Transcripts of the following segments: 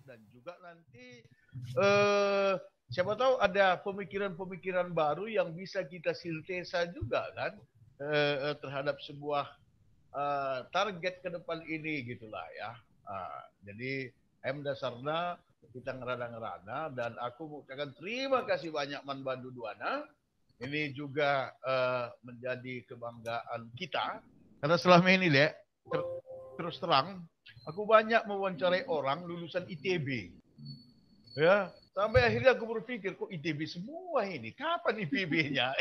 dan juga nanti eh, siapa tahu ada pemikiran-pemikiran baru yang bisa kita sintesa juga kan terhadap sebuah target ke depan ini gitulah ya. Jadi M dasarnya kita ngerada-ngerada dan aku mengucapkan terima kasih banyak Man Bandu Duana. Ini juga menjadi kebanggaan kita karena selama ini deh terus terang aku banyak mewawancarai orang lulusan ITB. Ya, sampai akhirnya aku berpikir kok ITB semua ini, kapan IPB-nya?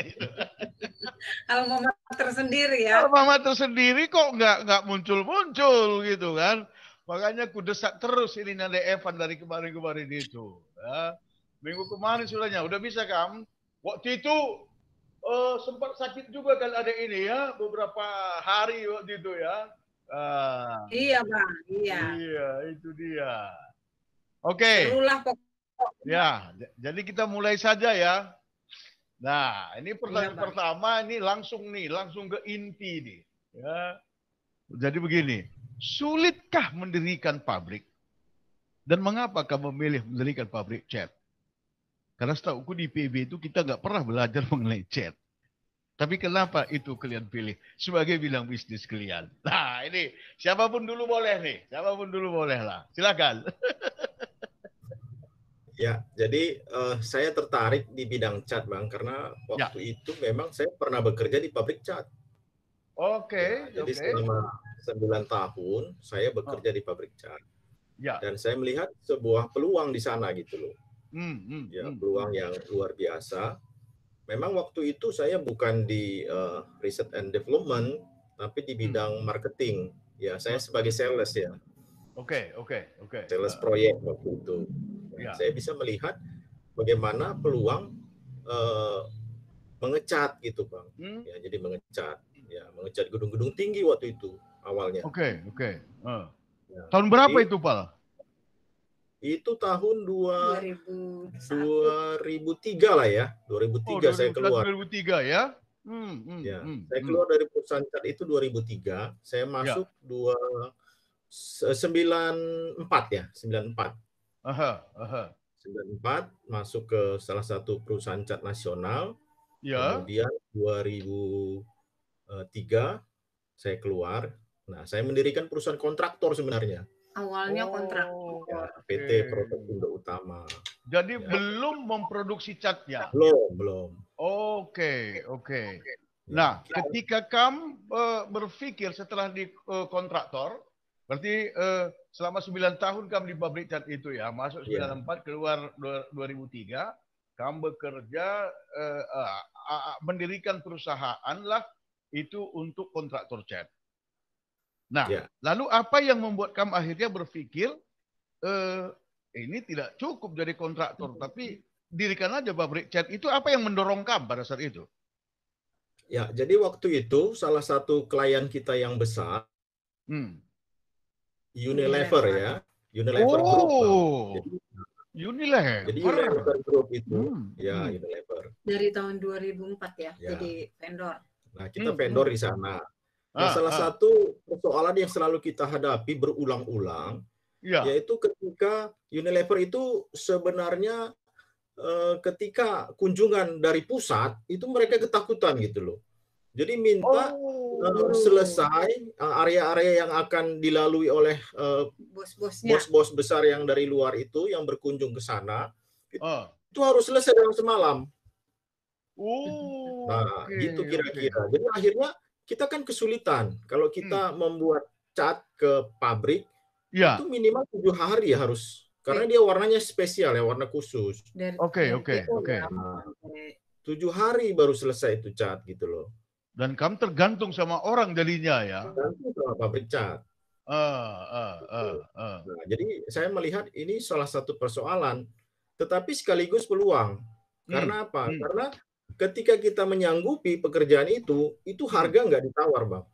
Alma mater sendiri ya. Alma mater sendiri kok nggak muncul-muncul gitu kan. Makanya aku desak terus ini Nanda Evan dari kemarin-kemarin itu. Ya. Minggu kemarin sudahnya, udah bisa kan? Waktu itu sempat sakit juga kan ada ini ya, beberapa hari waktu itu ya. Iya Bang, iya. Iya, itu dia. Oke. Serulah pokoknya. Ya, jadi kita mulai saja ya. Nah, ini pertanyaan Iya, pertama ini langsung ke inti nih. Ya. Jadi begini, sulitkah mendirikan pabrik? Dan mengapa kamu memilih mendirikan pabrik cat? Karena setahu di PB itu kita nggak pernah belajar mengenai cat. Tapi kenapa itu kalian pilih sebagai bidang bisnis kalian? Nah, ini siapapun dulu boleh nih. Siapapun dulu boleh lah. Silakan. Ya, jadi saya tertarik di bidang cat, Bang, karena waktu itu memang saya pernah bekerja di pabrik cat. Oke. Jadi selama 9 tahun saya bekerja di pabrik cat. Dan saya melihat sebuah peluang di sana gitu loh. Peluang yang luar biasa. Memang waktu itu saya bukan di research and development, tapi di bidang marketing. Ya, saya sebagai sales ya. Oke. Sales proyek waktu itu. Saya bisa melihat bagaimana peluang mengecat gitu, Bang. Ya, jadi mengecat gedung-gedung tinggi waktu itu awalnya. Oke. Tahun berapa itu, Pal? Itu tahun 2003 lah ya. 2003 saya keluar. 2003 ya? Saya keluar dari perusahaan cat itu 2003. Saya masuk 94 ya, 94. 94 masuk ke salah satu perusahaan cat nasional. Kemudian 2003 saya keluar. Nah, saya mendirikan perusahaan kontraktor sebenarnya. Awalnya kontraktor. PT Prototindo Utama. Jadi belum memproduksi catnya? Belum. Oke. Nah, ketika kamu berpikir setelah di kontraktor, berarti selama 9 tahun kamu di pabrik cat itu ya, masuk 94 keluar 2003, kamu bekerja mendirikan perusahaan lah itu untuk kontraktor cat. Nah, lalu apa yang membuat kamu akhirnya berpikir ini tidak cukup jadi kontraktor, tapi dirikan aja pabrik cat itu? Apa yang mendorong kamu pada saat itu? Ya, jadi waktu itu salah satu klien kita yang besar, Unilever ya, Unilever Group. Unilever. Jadi Unilever Group itu, ya Unilever. Dari tahun 2004 ya, jadi vendor. Nah, kita vendor di sana. Nah, salah satu persoalan yang selalu kita hadapi berulang-ulang, yaitu ketika Unilever itu sebenarnya ketika kunjungan dari pusat, itu mereka ketakutan gitu loh. Jadi minta selesai area-area yang akan dilalui oleh bos-bos besar yang dari luar itu, yang berkunjung ke sana, itu harus selesai dalam semalam. Nah, gitu kira-kira. Jadi akhirnya kita kan kesulitan kalau kita membuat cat ke pabrik itu minimal 7 hari ya harus, karena dia warnanya spesial ya, warna khusus. Oke. 7 hari baru selesai itu cat gitu loh. Dan kamu tergantung sama orang jadinya ya. Tergantung sama pabrik cat. Nah, jadi saya melihat ini salah satu persoalan, tetapi sekaligus peluang. Karena apa? Karena ketika kita menyanggupi pekerjaan itu harga nggak ditawar, Bang.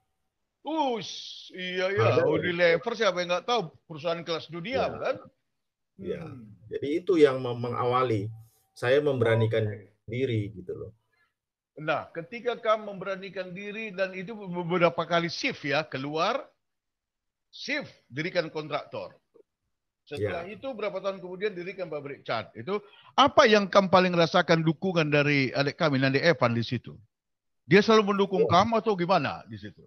Iya. Unilever siapa yang nggak tahu, perusahaan kelas dunia, kan? Ya. Jadi itu yang mengawali saya memberanikan diri gitu loh. Nah, ketika kamu memberanikan diri dan itu beberapa kali shift ya, keluar shift dirikan kontraktor. Setelah itu berapa tahun kemudian dirikan pabrik cat. Itu apa yang kamu paling rasakan dukungan dari adik kami, Nandi Evan di situ? Dia selalu mendukung kamu atau gimana di situ?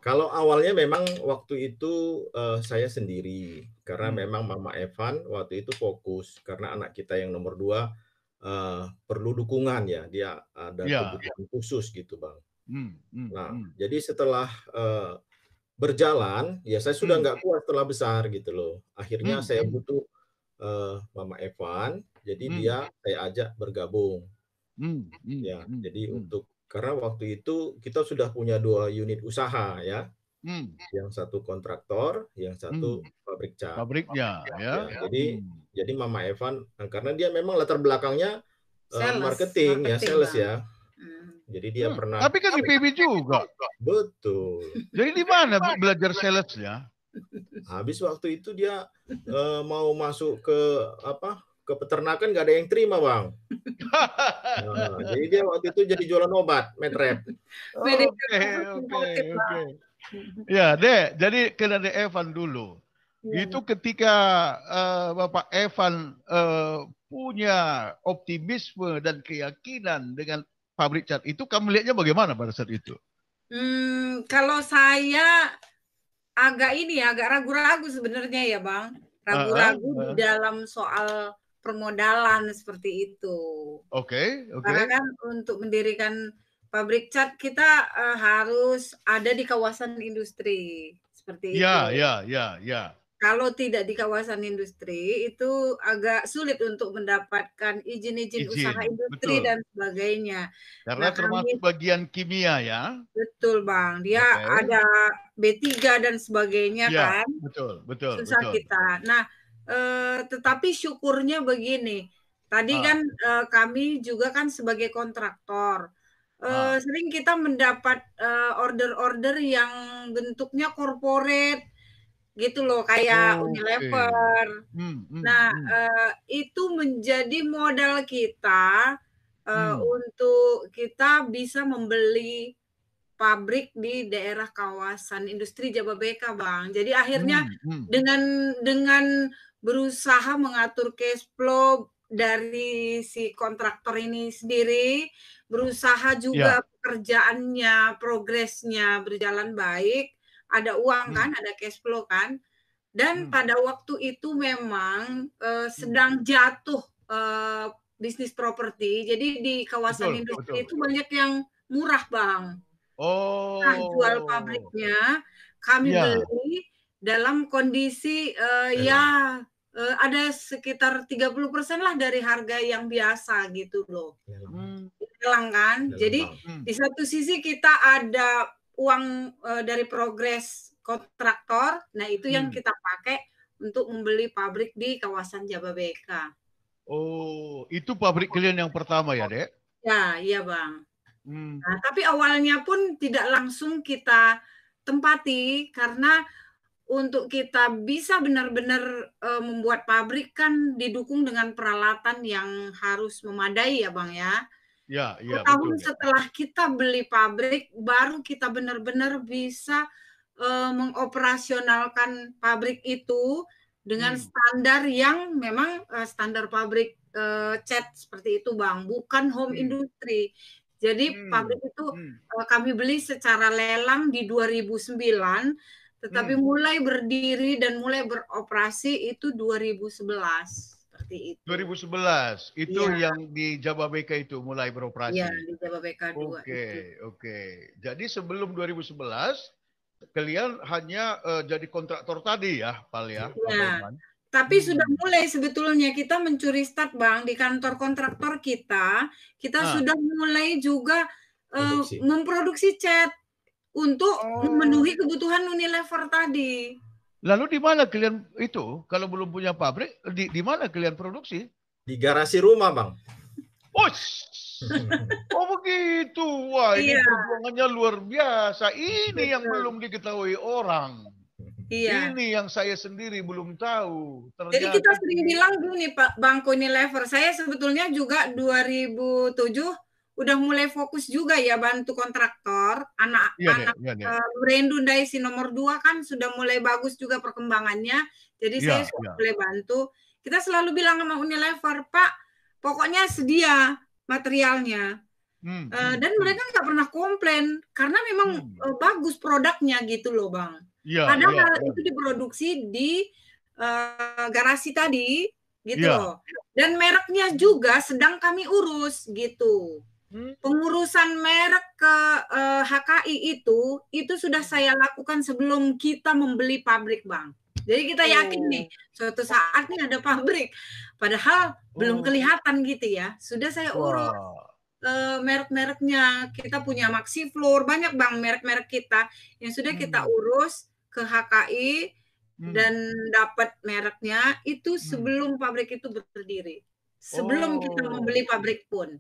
Kalau awalnya memang waktu itu saya sendiri, karena memang Mama Evan waktu itu fokus karena anak kita yang nomor 2 perlu dukungan ya, dia ada kebutuhan khusus gitu Bang. Nah, jadi setelah berjalan, ya saya sudah nggak kuat setelah besar gitu loh. Akhirnya saya butuh Mama Evan, jadi saya ajak bergabung. Ya, jadi karena waktu itu kita sudah punya 2 unit usaha ya, yang satu kontraktor, yang satu pabrik cat. Pabriknya ya. Jadi Mama Evan, karena dia memang latar belakangnya marketing ya, sales ya. Jadi dia pernah. Tapi kan di PB juga. Betul. Jadi di mana belajar salesnya? Habis waktu itu dia mau masuk ke peternakan, nggak ada yang terima Bang. Nah, jadi dia waktu itu jadi jualan obat, Medrep. Oke. Ya, Dek. Jadi ke Nandi Evan dulu. Itu ketika Bapak Evan punya optimisme dan keyakinan dengan pabrik cat itu, kamu lihatnya bagaimana pada saat itu? Kalau saya agak ragu-ragu sebenarnya ya Bang. Ragu-ragu di dalam soal permodalan seperti itu. Oke. Karena kan untuk mendirikan pabrik cat kita harus ada di kawasan industri seperti itu. Ya. Kalau tidak di kawasan industri itu agak sulit untuk mendapatkan izin usaha industri dan sebagainya. Karena termasuk bagian kimia ya. Betul Bang, dia ada B3 dan sebagainya kan. Betul. Susah kita. Nah, tetapi syukurnya begini. Tadi kan kami juga kan sebagai kontraktor. Sering kita mendapat order-order yang bentuknya corporate gitu loh, kayak Unilever. Nah, itu menjadi modal kita untuk kita bisa membeli pabrik di daerah kawasan industri Jababeka, Bang. Jadi akhirnya dengan berusaha mengatur cash flow dari si kontraktor ini sendiri, berusaha juga pekerjaannya, progresnya berjalan baik, ada uang kan, ada cash flow kan. Dan pada waktu itu memang sedang jatuh bisnis properti. Jadi di kawasan industri itu banyak yang murah, Bang. Nah, jual pabriknya kami beli dalam kondisi ada sekitar 30% lah dari harga yang biasa gitu loh. Hilang kan. Jadi di satu sisi kita ada uang dari progres kontraktor, nah itu yang kita pakai untuk membeli pabrik di kawasan Jababeka. Oh, itu pabrik kalian yang pertama ya, Dek? Ya, iya Bang. Nah, tapi awalnya pun tidak langsung kita tempati karena untuk kita bisa benar-benar membuat pabrik kan didukung dengan peralatan yang harus memadai ya Bang ya. Ya, tahun setelah kita beli pabrik, baru kita benar-benar bisa mengoperasionalkan pabrik itu dengan standar yang memang standar pabrik cat seperti itu Bang, bukan home industry. Jadi pabrik itu kami beli secara lelang di 2009, tetapi mulai berdiri dan mulai beroperasi itu 2011. Seperti itu. 2011 itu yang di Jababeka itu mulai beroperasi. Iya, di Jababeka 2. Oke. Jadi sebelum 2011 kalian hanya jadi kontraktor tadi ya, Pal ya. Iya. Tapi sudah mulai sebetulnya kita mencuri start Bang di kantor kontraktor kita sudah mulai juga memproduksi cat untuk memenuhi kebutuhan Unilever tadi. Lalu di mana kalian itu kalau belum punya pabrik di mana kalian produksi? Di garasi rumah Bang. Oh begitu. Wah, ini perjuangannya luar biasa. Ini yang belum diketahui orang. Iya. Ini yang saya sendiri belum tahu. Jadi kita sering bilang gini Pak Bang Unilever, saya sebetulnya juga 2007 udah mulai fokus juga ya bantu kontraktor. Anak-anak Brandon Daisy nomor 2 kan sudah mulai bagus juga perkembangannya. Jadi saya sudah mulai bantu. Kita selalu bilang sama Unilever, Pak, pokoknya sedia materialnya. Dan mereka nggak pernah komplain karena memang bagus produknya gitu loh, Bang. Padahal itu diproduksi di garasi tadi gitu loh. Dan mereknya juga sedang kami urus gitu. Pengurusan merek ke HKI itu sudah saya lakukan sebelum kita membeli pabrik, Bang. Jadi kita yakin nih suatu saat nih ada pabrik. Padahal belum kelihatan gitu ya. Sudah saya urus merek-mereknya. Kita punya Maxiflor, banyak Bang merek-merek kita yang sudah kita urus ke HKI dan dapat mereknya itu sebelum pabrik itu berdiri. Sebelum kita membeli pabrik pun.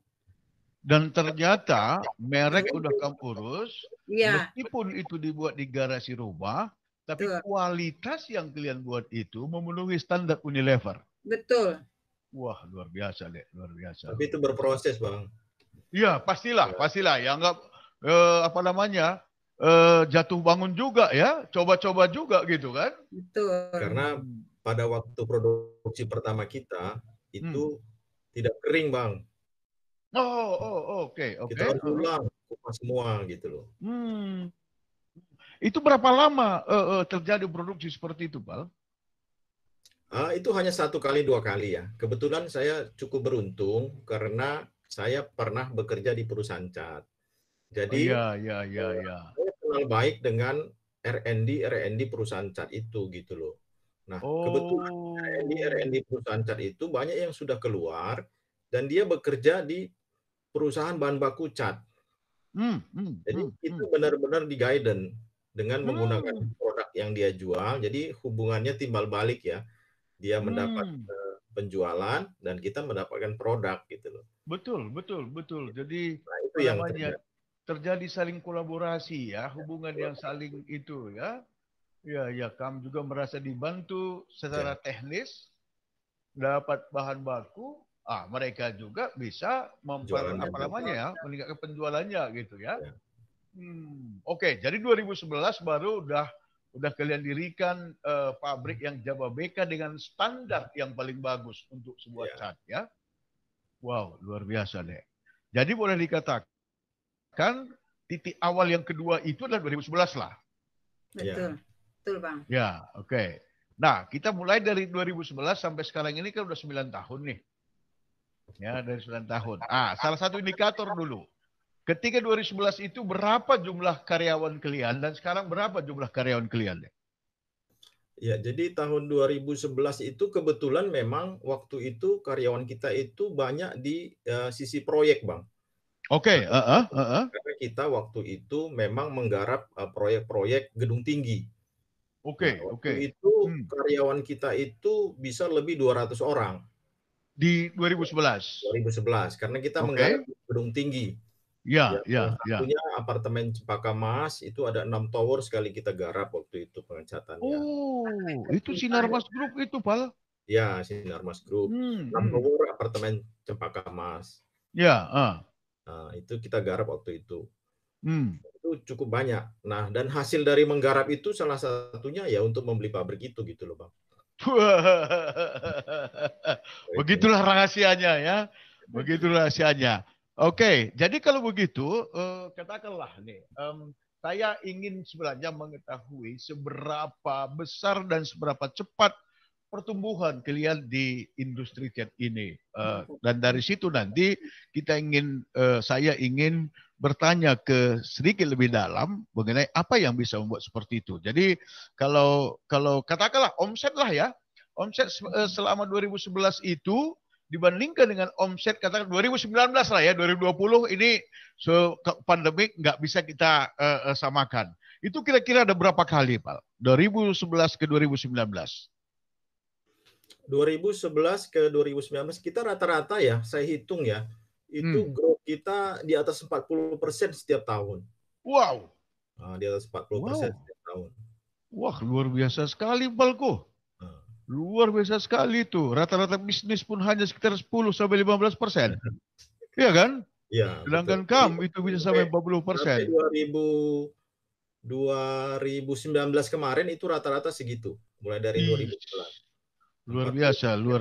Dan ternyata merek udah kamu urus, meskipun itu dibuat di garasi rumah, tapi kualitas yang kalian buat itu memenuhi standar Unilever. Betul. Wah, luar biasa deh, luar biasa. Tapi itu berproses, Bang. Iya, pastilah. Ya nggak jatuh bangun juga ya, coba-coba juga gitu kan? Betul. Karena pada waktu produksi pertama kita itu tidak kering, Bang. Oke. Kita harus ulang kupas semua gitu loh. Itu berapa lama terjadi produksi seperti itu, Pak? Itu hanya 1 kali 2 kali ya. Kebetulan saya cukup beruntung karena saya pernah bekerja di perusahaan cat. Jadi saya kenal baik dengan R&D perusahaan cat itu gitu loh. Nah, kebetulan R&D perusahaan cat itu banyak yang sudah keluar dan dia bekerja di perusahaan bahan baku cat. Jadi itu benar-benar di guidance dengan menggunakan produk yang dia jual. Jadi hubungannya timbal balik ya. Dia mendapat penjualan dan kita mendapatkan produk gitu loh. Betul. Jadi itu yang terjadi saling kolaborasi ya, hubungan yang saling itu ya. Ya, kamu juga merasa dibantu secara teknis, dapat bahan baku. Mereka juga bisa meningkatkan penjualannya gitu ya. Oke, jadi 2011 baru udah kalian dirikan pabrik yang Jababeka dengan standar yang paling bagus untuk sebuah cat ya. Wow, luar biasa deh. Jadi boleh dikatakan titik awal yang kedua itu adalah 2011 lah. Betul Bang. Ya, oke. Nah, kita mulai dari 2011 sampai sekarang ini kan udah 9 tahun nih. Ya, dari 9 tahun. Salah satu indikator dulu. Ketika 2011 itu berapa jumlah karyawan kalian dan sekarang berapa jumlah karyawan kalian? Ya, jadi tahun 2011 itu kebetulan memang waktu itu karyawan kita itu banyak di sisi proyek, Bang. Oke. Karena kita waktu itu memang menggarap proyek-proyek gedung tinggi. Waktu itu karyawan kita itu bisa lebih 200 orang. Di 2011? 2011, karena kita menggarap gedung tinggi. Ya. Satunya apartemen Cempaka Mas, itu ada 6 tower sekali kita garap waktu itu pengecatannya. Itu Sinarmas Group itu, Pak? Ya, Sinarmas Group. 6 tower apartemen Cempaka Mas. Ya. Nah, itu kita garap waktu itu. Itu cukup banyak. Nah, dan hasil dari menggarap itu salah satunya ya untuk membeli pabrik itu gitu loh, Bang. Begitulah rahasianya ya. Begitulah rahasianya. Oke, jadi kalau begitu katakanlah nih, saya ingin sebenarnya mengetahui seberapa besar dan seberapa cepat pertumbuhan kalian di industri cat ini. Dan dari situ nanti saya ingin bertanya ke sedikit lebih dalam mengenai apa yang bisa membuat seperti itu. Jadi kalau katakanlah omset lah ya, omset selama 2011 itu dibandingkan dengan omset katakan 2019 lah ya, 2020 ini pandemik nggak bisa kita samakan. Itu kira-kira ada berapa kali, Pak? 2011 ke 2019? 2011 ke 2019 kita rata-rata ya, saya hitung ya, itu growth kita di atas 40% setiap tahun. Wow. Di atas 40% setiap tahun. Wah, luar biasa sekali, Balko. Luar biasa sekali itu. Rata-rata bisnis pun hanya sekitar 10-15%. Iya kan? Ya, Sedangkan betul. KAM itu bisa sampai 40%. Sampai 2019 kemarin itu rata-rata segitu, mulai dari 2011. Luar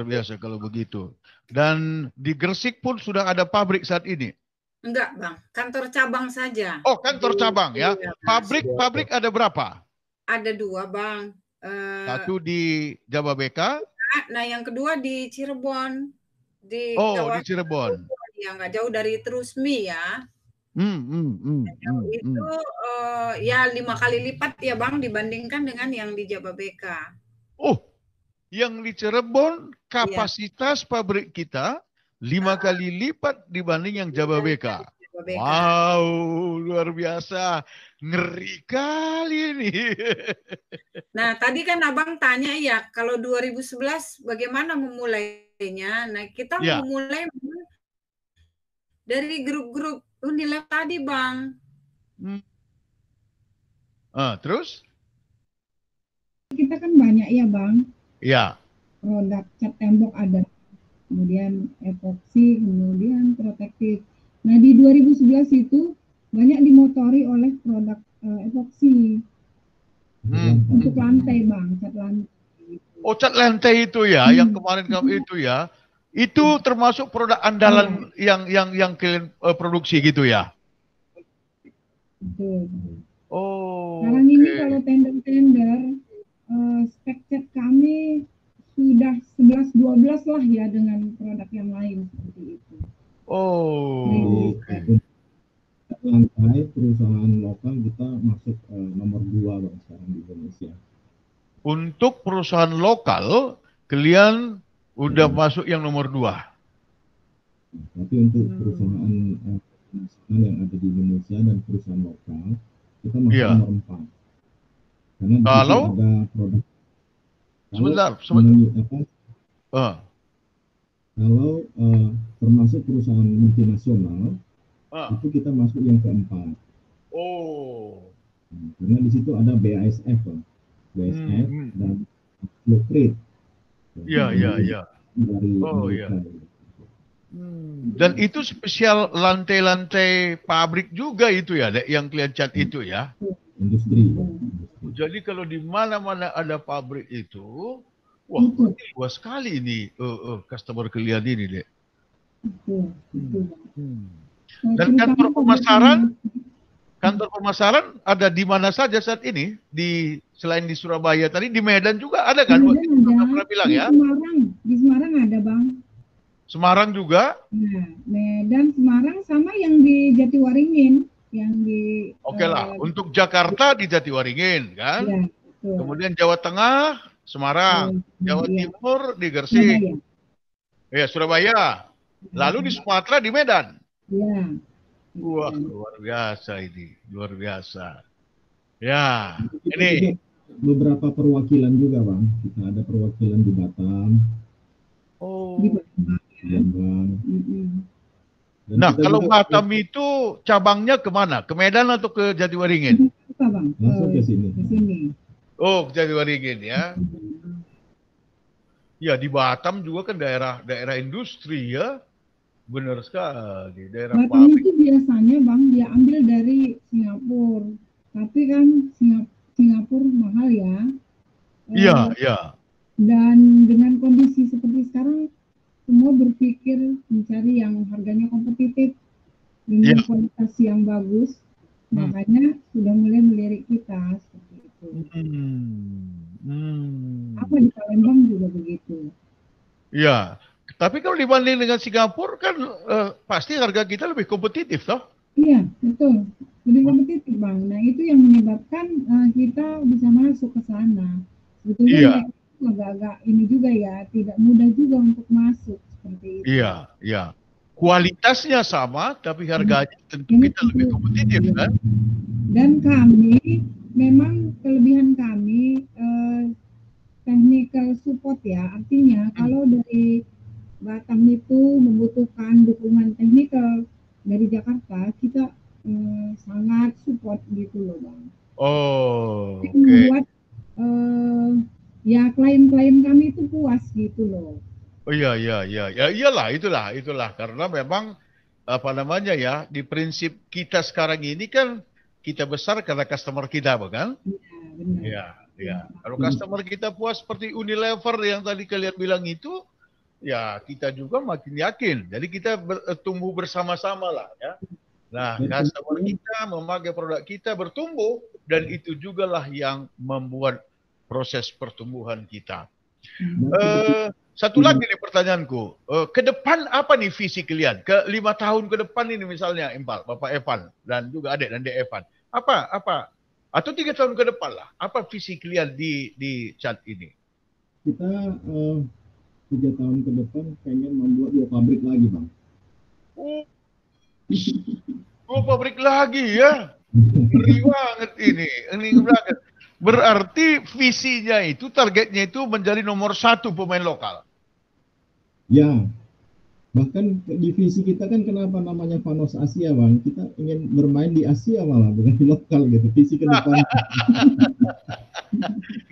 biasa kalau begitu. Dan di Gresik pun sudah ada pabrik saat ini. Enggak, Bang. Kantor cabang saja. Oh, kantor cabang ya. Pabrik ada berapa? Ada 2, Bang. Satu di Jababeka. Nah, yang kedua di Cirebon. Di Cirebon. Ya, nggak jauh dari Trusmi ya. Itu ya 5 kali lipat ya, Bang, dibandingkan dengan yang di Jababeka. Oh, yang di Cirebon kapasitas pabrik kita 5 kali lipat dibanding yang Jababeka. Wow, luar biasa. Ngeri kali ini. Nah, tadi kan Abang tanya ya, kalau 2011 bagaimana memulainya? Nah, kita memulai dari grup-grup Unilab tadi, Bang. Terus? Kita kan banyak ya, Bang. Ya. Produk cat tembok ada, kemudian epoksi, kemudian protektif. Nah, di 2011 itu banyak dimotori oleh produk epoksi untuk lantai, Bang, cat lantai. Oh, cat lantai itu ya, yang kemarin kamu itu ya, itu termasuk produk andalan yang kalian produksi gitu ya? Betul. Oh. Sekarang ini kalau tender-tender spek cat kami sudah 11-12 lah ya dengan produk yang lain seperti itu. Oh. Lantai perusahaan lokal kita masuk nomor 2 Bang sekarang di Indonesia. Untuk perusahaan lokal kalian udah masuk yang nomor 2. Tapi untuk perusahaan nasional yang ada di Indonesia dan perusahaan lokal kita masuk nomor 4. Karena di situ ada produk. Sebentar. Kalau termasuk perusahaan multinasional, itu kita masuk yang keempat. Oh. Karena di situ ada BASF, BASF dan Blueprint. Iya. Dan itu spesial lantai-lantai pabrik juga itu ya, yang kalian cat itu ya? Industri. Jadi kalau di mana-mana ada pabrik itu, wah, luas sekali ini customer kalian ini, Dek. Dan kantor pemasaran ada di mana saja saat ini? Selain di Surabaya tadi, di Medan juga ada kan? Pernah bilang ya? Di Semarang ada, Bang. Semarang juga? Nah, Medan, Semarang sama yang di Jatiwaringin. Oke lah, untuk Jakarta di Jatiwaringin kan? Ya, kemudian Jawa Tengah, Semarang, Jawa Timur di Gresik, Surabaya, lalu di Sumatera di Medan. Ya. Wah, luar biasa ini, luar biasa. Ya, ini beberapa perwakilan juga, Bang. Kita ada perwakilan di Batam. Oh. Di Batam. Nah, kalau Batam itu cabangnya kemana? Ke Medan atau ke Jatiwaringin? Langsung ke sini. Oh, ke Jatiwaringin ya. Ya, di Batam juga kan daerah industri ya. Benar sekali. Daerah Batam itu biasanya, Bang, dia ambil dari Singapura. Tapi kan Singapura mahal ya. Iya. Dan dengan kondisi seperti sekarang, semua berpikir mencari yang harganya kompetitif dengan kualitas yang bagus, makanya sudah mulai melirik kita seperti itu. Apa di Palembang juga begitu. Iya, tapi kalau dibanding dengan Singapura kan pasti harga kita lebih kompetitif, toh? Iya, betul, lebih kompetitif, Bang. Nah, itu yang menyebabkan kita bisa masuk ke sana. Sebetulnya agak-agak ini juga ya, tidak mudah juga untuk masuk seperti itu. Iya. Kualitasnya sama, tapi harganya tentu kita lebih kompetitif kan? Dan kami, memang kelebihan kami technical support ya, artinya kalau dari Batam itu membutuhkan dukungan teknikal dari Jakarta, kita sangat support gitu loh, Bang. Oh, oke. Membuat ya klien-klien kami itu puas gitu loh. Oh iya. Ya iyalah, itulah karena memang di prinsip kita sekarang ini kan kita besar karena customer kita, bukan? Ya, ya. Kalau customer kita puas seperti Unilever yang tadi kalian bilang itu, ya kita juga makin yakin. Jadi kita tumbuh bersama-sama lah, ya. Nah, customer kita memakai produk kita bertumbuh dan itu jugalah yang membuat proses pertumbuhan kita. Satu lagi nih pertanyaanku, ke depan apa nih visi kalian? Ke 5 tahun ke depan ini misalnya, Bapak Evan dan juga adik dan Dek Evan. Apa? Atau 3 tahun ke depan lah. Apa visi kalian di chat ini? Kita 3 tahun ke depan pengen membuat 2 pabrik lagi, Bang. 2 pabrik lagi ya? Ngeri banget ini. Ngeri banget. Berarti visinya itu, targetnya itu menjadi nomor 1 pemain lokal. Ya, bahkan divisi kita kan kenapa namanya Vanos Asia, Bang? Kita ingin bermain di Asia malah, bukan di lokal gitu. Visi ke depan.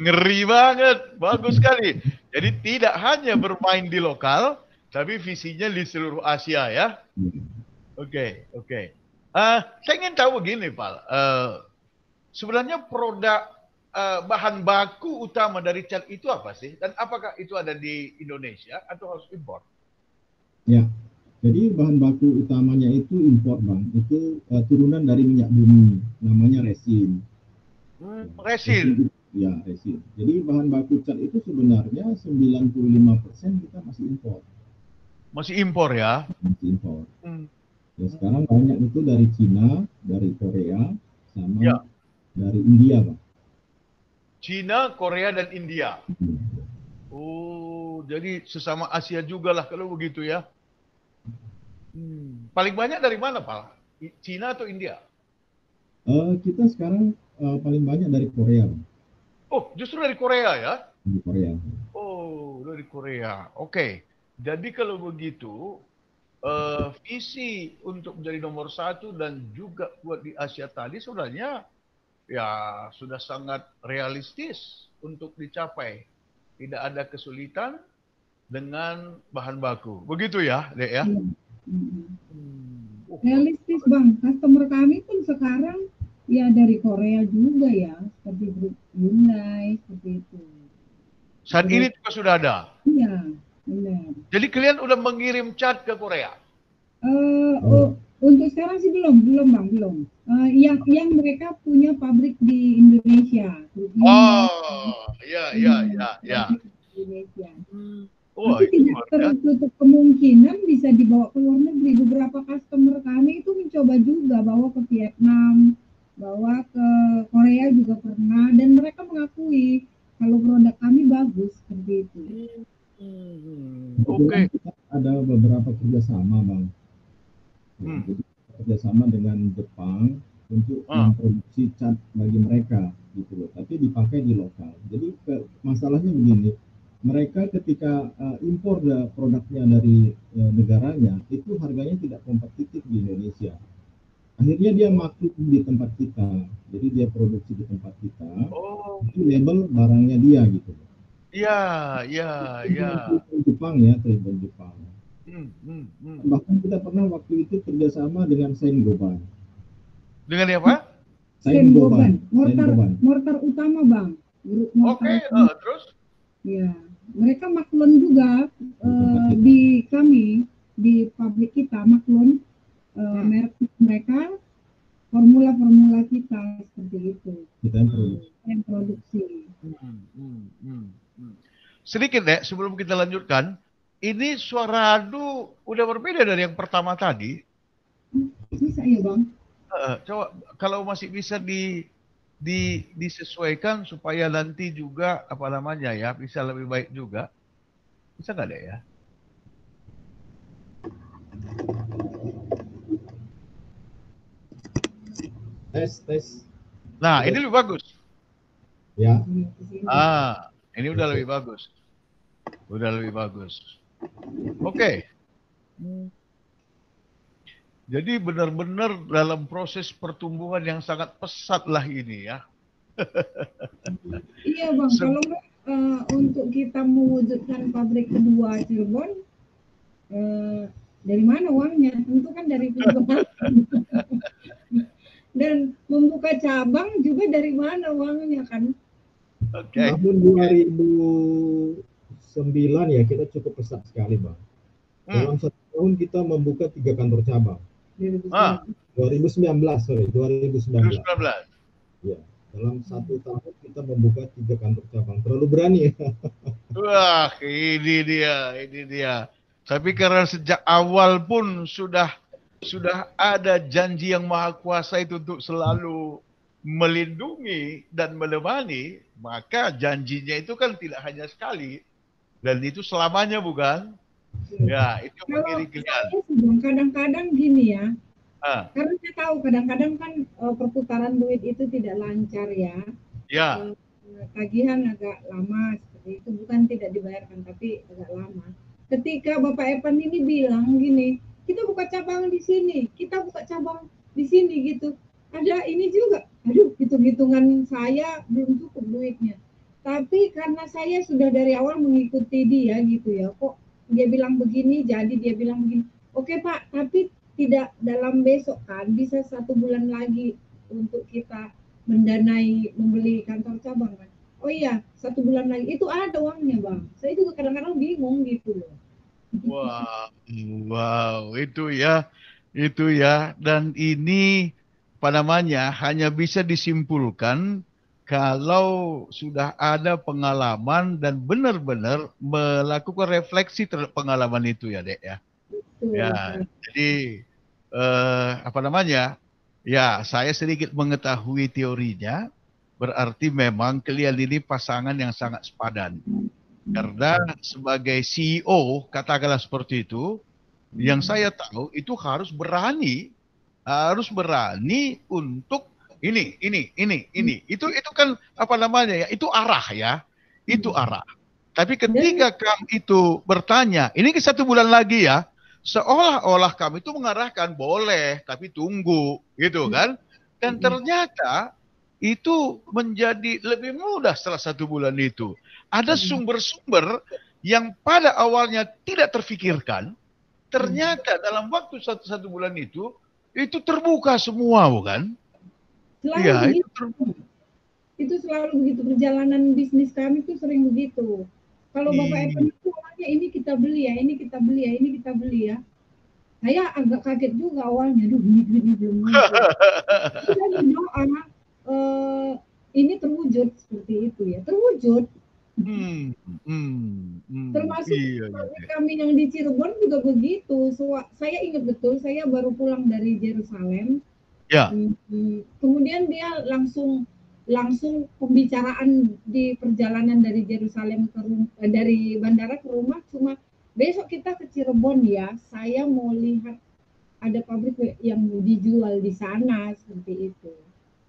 Ngeri banget, bagus sekali. Jadi tidak hanya bermain di lokal, tapi visinya di seluruh Asia ya. Oke. Saya ingin tahu begini, Pak. Sebenarnya produk bahan baku utama dari cat itu apa sih? Dan apakah itu ada di Indonesia atau harus impor? Ya, jadi bahan baku utamanya itu impor, Bang. Itu turunan dari minyak bumi, namanya resin. Resin? Ya, resin. Jadi bahan baku cat itu sebenarnya 95% kita masih impor. Masih impor ya? Masih impor. Ya, sekarang banyak itu dari Cina, dari Korea, sama dari India, Bang. Cina, Korea, dan India. Oh, jadi sesama Asia juga lah kalau begitu ya. Paling banyak dari mana, Pak? Cina atau India? Kita sekarang paling banyak dari Korea, Bang. Oh, justru dari Korea ya? Dari Korea. Oh, dari Korea. Oke. Jadi kalau begitu, visi untuk menjadi nomor 1 dan juga buat di Asia tadi sebenarnya ya sudah sangat realistis untuk dicapai. Tidak ada kesulitan dengan bahan baku. Begitu ya, Dek ya? Realistis, Bang. Customer kami pun sekarang ya dari Korea juga ya, seperti grup Hyundai, seperti itu. Saat ini juga sudah ada? Iya, benar. Jadi kalian udah mengirim cat ke Korea? Untuk sekarang sih belum Bang, belum. Yang mereka punya pabrik di Indonesia. Ya. Indonesia. Oh, tapi tidak tertutup kemungkinan bisa dibawa ke luar negeri. Beberapa customer kami itu mencoba juga bawa ke Vietnam, bawa ke Korea juga pernah, dan mereka mengakui kalau produk kami bagus seperti itu. Oke. Ada beberapa kerjasama, Bang. Jadi kerjasama dengan Jepang untuk memproduksi cat bagi mereka gitu loh, tapi dipakai di lokal. Jadi masalahnya begini, mereka ketika impor produknya dari negaranya itu harganya tidak kompetitif di Indonesia. Akhirnya dia maklum di tempat kita, jadi dia produksi di tempat kita. Itu label barangnya dia gitu. Iya. Jepang ya, label Jepang. Bahkan kita pernah waktu itu kerjasama dengan Saint-Gobain. Dengan apa? Saint-Gobain. Mortar utama, Bang. Oke, terus? Ya, mereka maklun juga di kami, di pabrik kita, maklun merek mereka, formula-formula kita seperti itu. Kita yang produksi. Sedikit deh, sebelum kita lanjutkan, ini suara Adu udah berbeda dari yang pertama tadi. Bisa ya, Bang? Coba kalau masih bisa disesuaikan supaya nanti juga bisa lebih baik juga. Bisa nggak deh ya? Tes. Nah, ini lebih bagus. Ya. Ini udah lebih bagus. Oke. Jadi benar-benar dalam proses pertumbuhan yang sangat pesat lah ini ya. Iya, Bang, kalau untuk kita mewujudkan pabrik kedua Cirebon, Dari mana uangnya? Tentu kan dari penjualan. Dan membuka cabang juga dari mana uangnya kan? Tahun 2009 ya kita cukup pesat sekali, Bang. Dalam 1 tahun kita membuka 3 kantor cabang. 2019. Ya, dalam 1 tahun kita membuka 3 kantor cabang. Terlalu berani ya. Wah, ini dia. Tapi karena sejak awal pun sudah ada janji yang maha kuasa itu untuk selalu melindungi dan menemani, maka janjinya itu kan tidak hanya sekali, dan itu selamanya, bukan? Ya, itu mengiring kalian. Kadang-kadang gini ya, karena saya tahu kadang-kadang kan perputaran duit itu tidak lancar ya. Ya. Tagihan agak lama seperti itu, bukan tidak dibayarkan tapi agak lama. Ketika Bapak Evan ini bilang gini, kita buka cabang di sini, kita buka cabang di sini gitu. Ada ini juga, aduh hitung-hitungan saya belum cukup duitnya. Tapi karena saya sudah dari awal mengikuti dia gitu ya, kok dia bilang begini, jadi dia bilang begini. Oke Pak, tapi tidak dalam besok kan, bisa 1 bulan lagi untuk kita mendanai membeli kantor cabang kan. Oh iya, 1 bulan lagi itu ada uangnya Bang. Saya juga kadang-kadang bingung gitu loh. Wow, itu ya. Dan ini hanya bisa disimpulkan kalau sudah ada pengalaman dan benar-benar melakukan refleksi terhadap pengalaman itu ya, Dek ya. Ya, jadi ya saya sedikit mengetahui teorinya, berarti memang kalian ini pasangan yang sangat sepadan. Karena sebagai CEO, katakanlah seperti itu, yang saya tahu itu harus berani untuk ini. Itu kan itu arah ya. Itu arah. Tapi ketika kamu itu bertanya, ini ke 1 bulan lagi ya, seolah-olah kamu itu mengarahkan boleh, tapi tunggu, gitu kan? Dan ternyata itu menjadi lebih mudah setelah 1 bulan itu. Ada sumber-sumber yang pada awalnya tidak terfikirkan, ternyata dalam waktu 1 bulan itu terbuka semua, bukan? Selalu itu selalu begitu, perjalanan bisnis kami itu sering begitu. Kalau Bapak Evan itu awalnya ini kita beli ya. Saya agak kaget juga awalnya, duit belum muncul. Kita berdoa ini terwujud seperti itu ya, terwujud. Termasuk kami yang di Cirebon juga begitu. Saya ingat betul, saya baru pulang dari Yerusalem. Ya. Kemudian dia langsung pembicaraan di perjalanan dari Yerusalem dari bandara ke rumah, cuma besok kita ke Cirebon ya. Saya mau lihat ada pabrik yang dijual di sana seperti itu.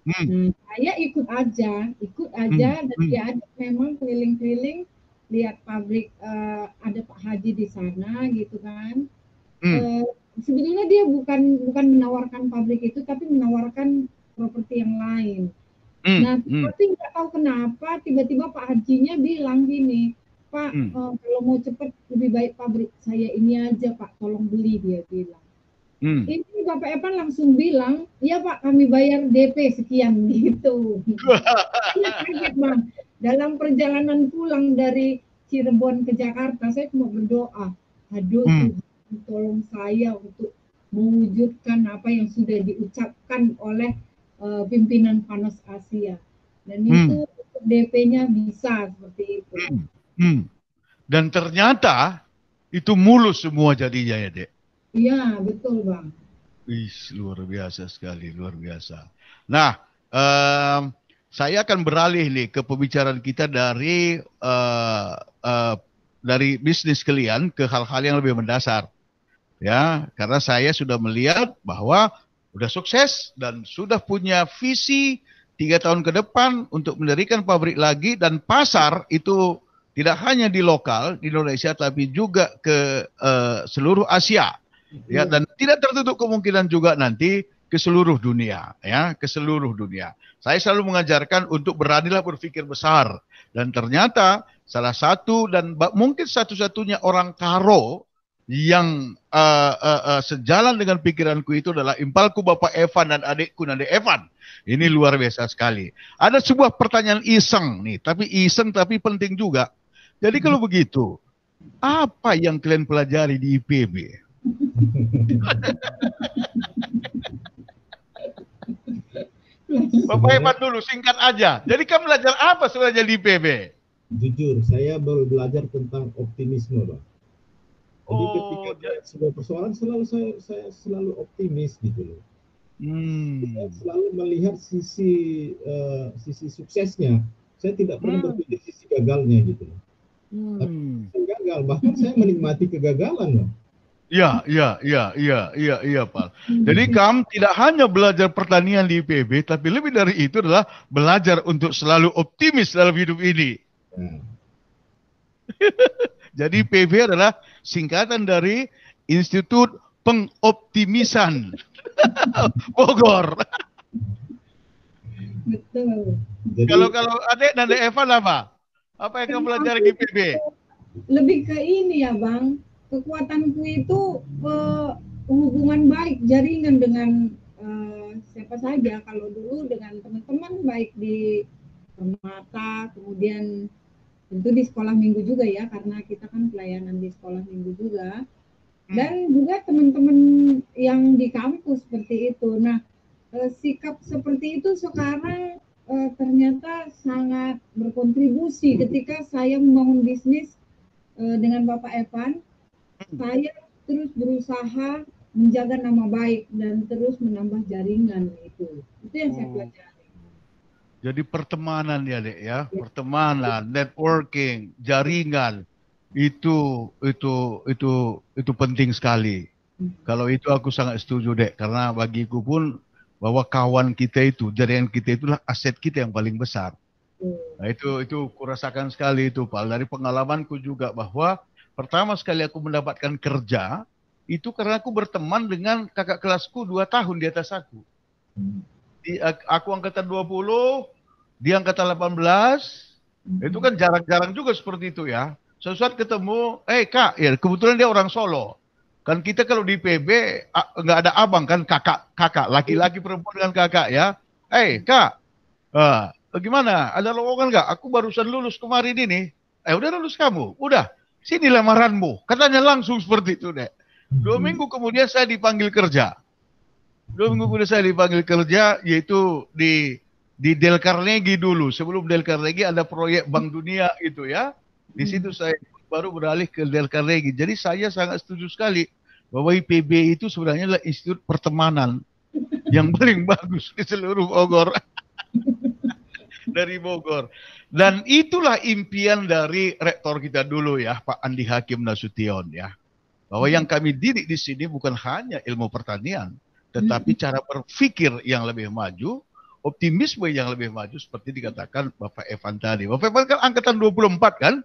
Nah, saya ikut aja dan dia ajak memang keliling-keliling lihat pabrik, ada Pak Haji di sana gitu kan. Sebetulnya dia bukan menawarkan pabrik itu, tapi menawarkan properti yang lain. Nah, tapi nggak tahu kenapa tiba-tiba Pak Hajinya bilang gini, Pak, kalau mau cepat lebih baik pabrik saya ini aja Pak, tolong beli, dia bilang. Ini Bapak Evan langsung bilang, ya Pak, kami bayar DP sekian gitu. Saya kaget Bang. Dalam perjalanan pulang dari Cirebon ke Jakarta, saya cuma berdoa, aduh tolong saya untuk mewujudkan apa yang sudah diucapkan oleh pimpinan Panos Asia. Dan itu DP-nya bisa seperti itu. Dan ternyata itu mulus semua jadinya ya, Dek. Iya, betul Bang. Luar biasa sekali, luar biasa. Nah, saya akan beralih nih ke pembicaraan kita dari bisnis kalian ke hal-hal yang lebih mendasar. Ya, karena saya sudah melihat bahwa sudah sukses dan sudah punya visi 3 tahun ke depan untuk mendirikan pabrik lagi, dan pasar itu tidak hanya di lokal di Indonesia tapi juga ke seluruh Asia. Ya, dan tidak tertutup kemungkinan juga nanti ke seluruh dunia, ya, ke seluruh dunia. Saya selalu mengajarkan untuk beranilah berpikir besar, dan ternyata salah satu dan mungkin satu-satunya orang Karo yang sejalan dengan pikiranku itu adalah impalku Bapak Evan dan adikku Nade Evan. Ini luar biasa sekali. Ada sebuah pertanyaan iseng nih, tapi iseng tapi penting juga. Jadi kalau begitu, apa yang kalian pelajari di IPB? Bapak Evan dulu, singkat aja. Jadi kamu belajar apa sebenarnya di IPB? Jujur, saya baru belajar tentang optimisme, Bang. Jadi ketika sebuah persoalan saya selalu optimis gitu loh. Saya selalu melihat sisi suksesnya. Saya tidak pernah berpikir sisi gagalnya gitu loh. Tapi saya gagal, bahkan saya menikmati kegagalan loh. Iya, Pak. Jadi kamu tidak hanya belajar pertanian di IPB, tapi lebih dari itu adalah belajar untuk selalu optimis dalam hidup ini. Jadi IPB adalah singkatan dari Institut Pengoptimisan Bogor. Betul. Kalau Adek dan Adek Evan apa? Apa yang kamu pelajari di IPB? Lebih ke ini ya, Bang. Kekuatanku itu hubungan baik, jaringan dengan siapa saja. Kalau dulu dengan teman-teman baik di Permata, kemudian tentu di sekolah minggu juga ya, karena kita kan pelayanan di sekolah minggu juga. Dan juga teman-teman yang di kampus seperti itu. Nah, sikap seperti itu sekarang ternyata sangat berkontribusi ketika saya membangun bisnis dengan Bapak Evan. Saya terus berusaha menjaga nama baik dan terus menambah jaringan itu yang saya pelajari. Jadi pertemanan ya, Dek ya, pertemanan, networking, jaringan itu penting sekali. Kalau itu aku sangat setuju, Dek, karena bagiku pun bahwa kawan kita itu, jaringan kita itulah aset kita yang paling besar. Nah, itu kurasakan sekali itu, Pak. Dari pengalamanku juga bahwa pertama sekali aku mendapatkan kerja itu karena aku berteman dengan kakak kelasku 2 tahun di atas aku. Aku angkatan 20, dia angkatan 18. Itu kan jarang-jarang juga seperti itu ya. Suatu saat ketemu, Kak, ya kebetulan dia orang Solo. Kan kita kalau di PB nggak ada abang kan, kakak, laki-laki perempuan dengan kakak ya. Kak, gimana? Ada lowongan nggak? Aku barusan lulus kemarin ini. Udah lulus kamu? Udah. Sini lamaranmu. Katanya langsung seperti itu, Dek. 2 minggu kemudian saya dipanggil kerja. 2 minggu kemudian saya dipanggil kerja, yaitu di Dale Carnegie dulu. Sebelum Dale Carnegie ada proyek Bank Dunia itu ya. Di situ saya baru beralih ke Dale Carnegie. Jadi saya sangat setuju sekali bahwa IPB itu sebenarnya adalah institut pertemanan yang paling bagus di seluruh Bogor. Dari Bogor. Dan itulah impian dari rektor kita dulu ya, Pak Andi Hakim Nasution ya. Bahwa yang kami didik di sini bukan hanya ilmu pertanian, tetapi cara berpikir yang lebih maju, optimisme yang lebih maju seperti dikatakan Bapak Evan tadi. Bapak Evan kan angkatan 24 kan?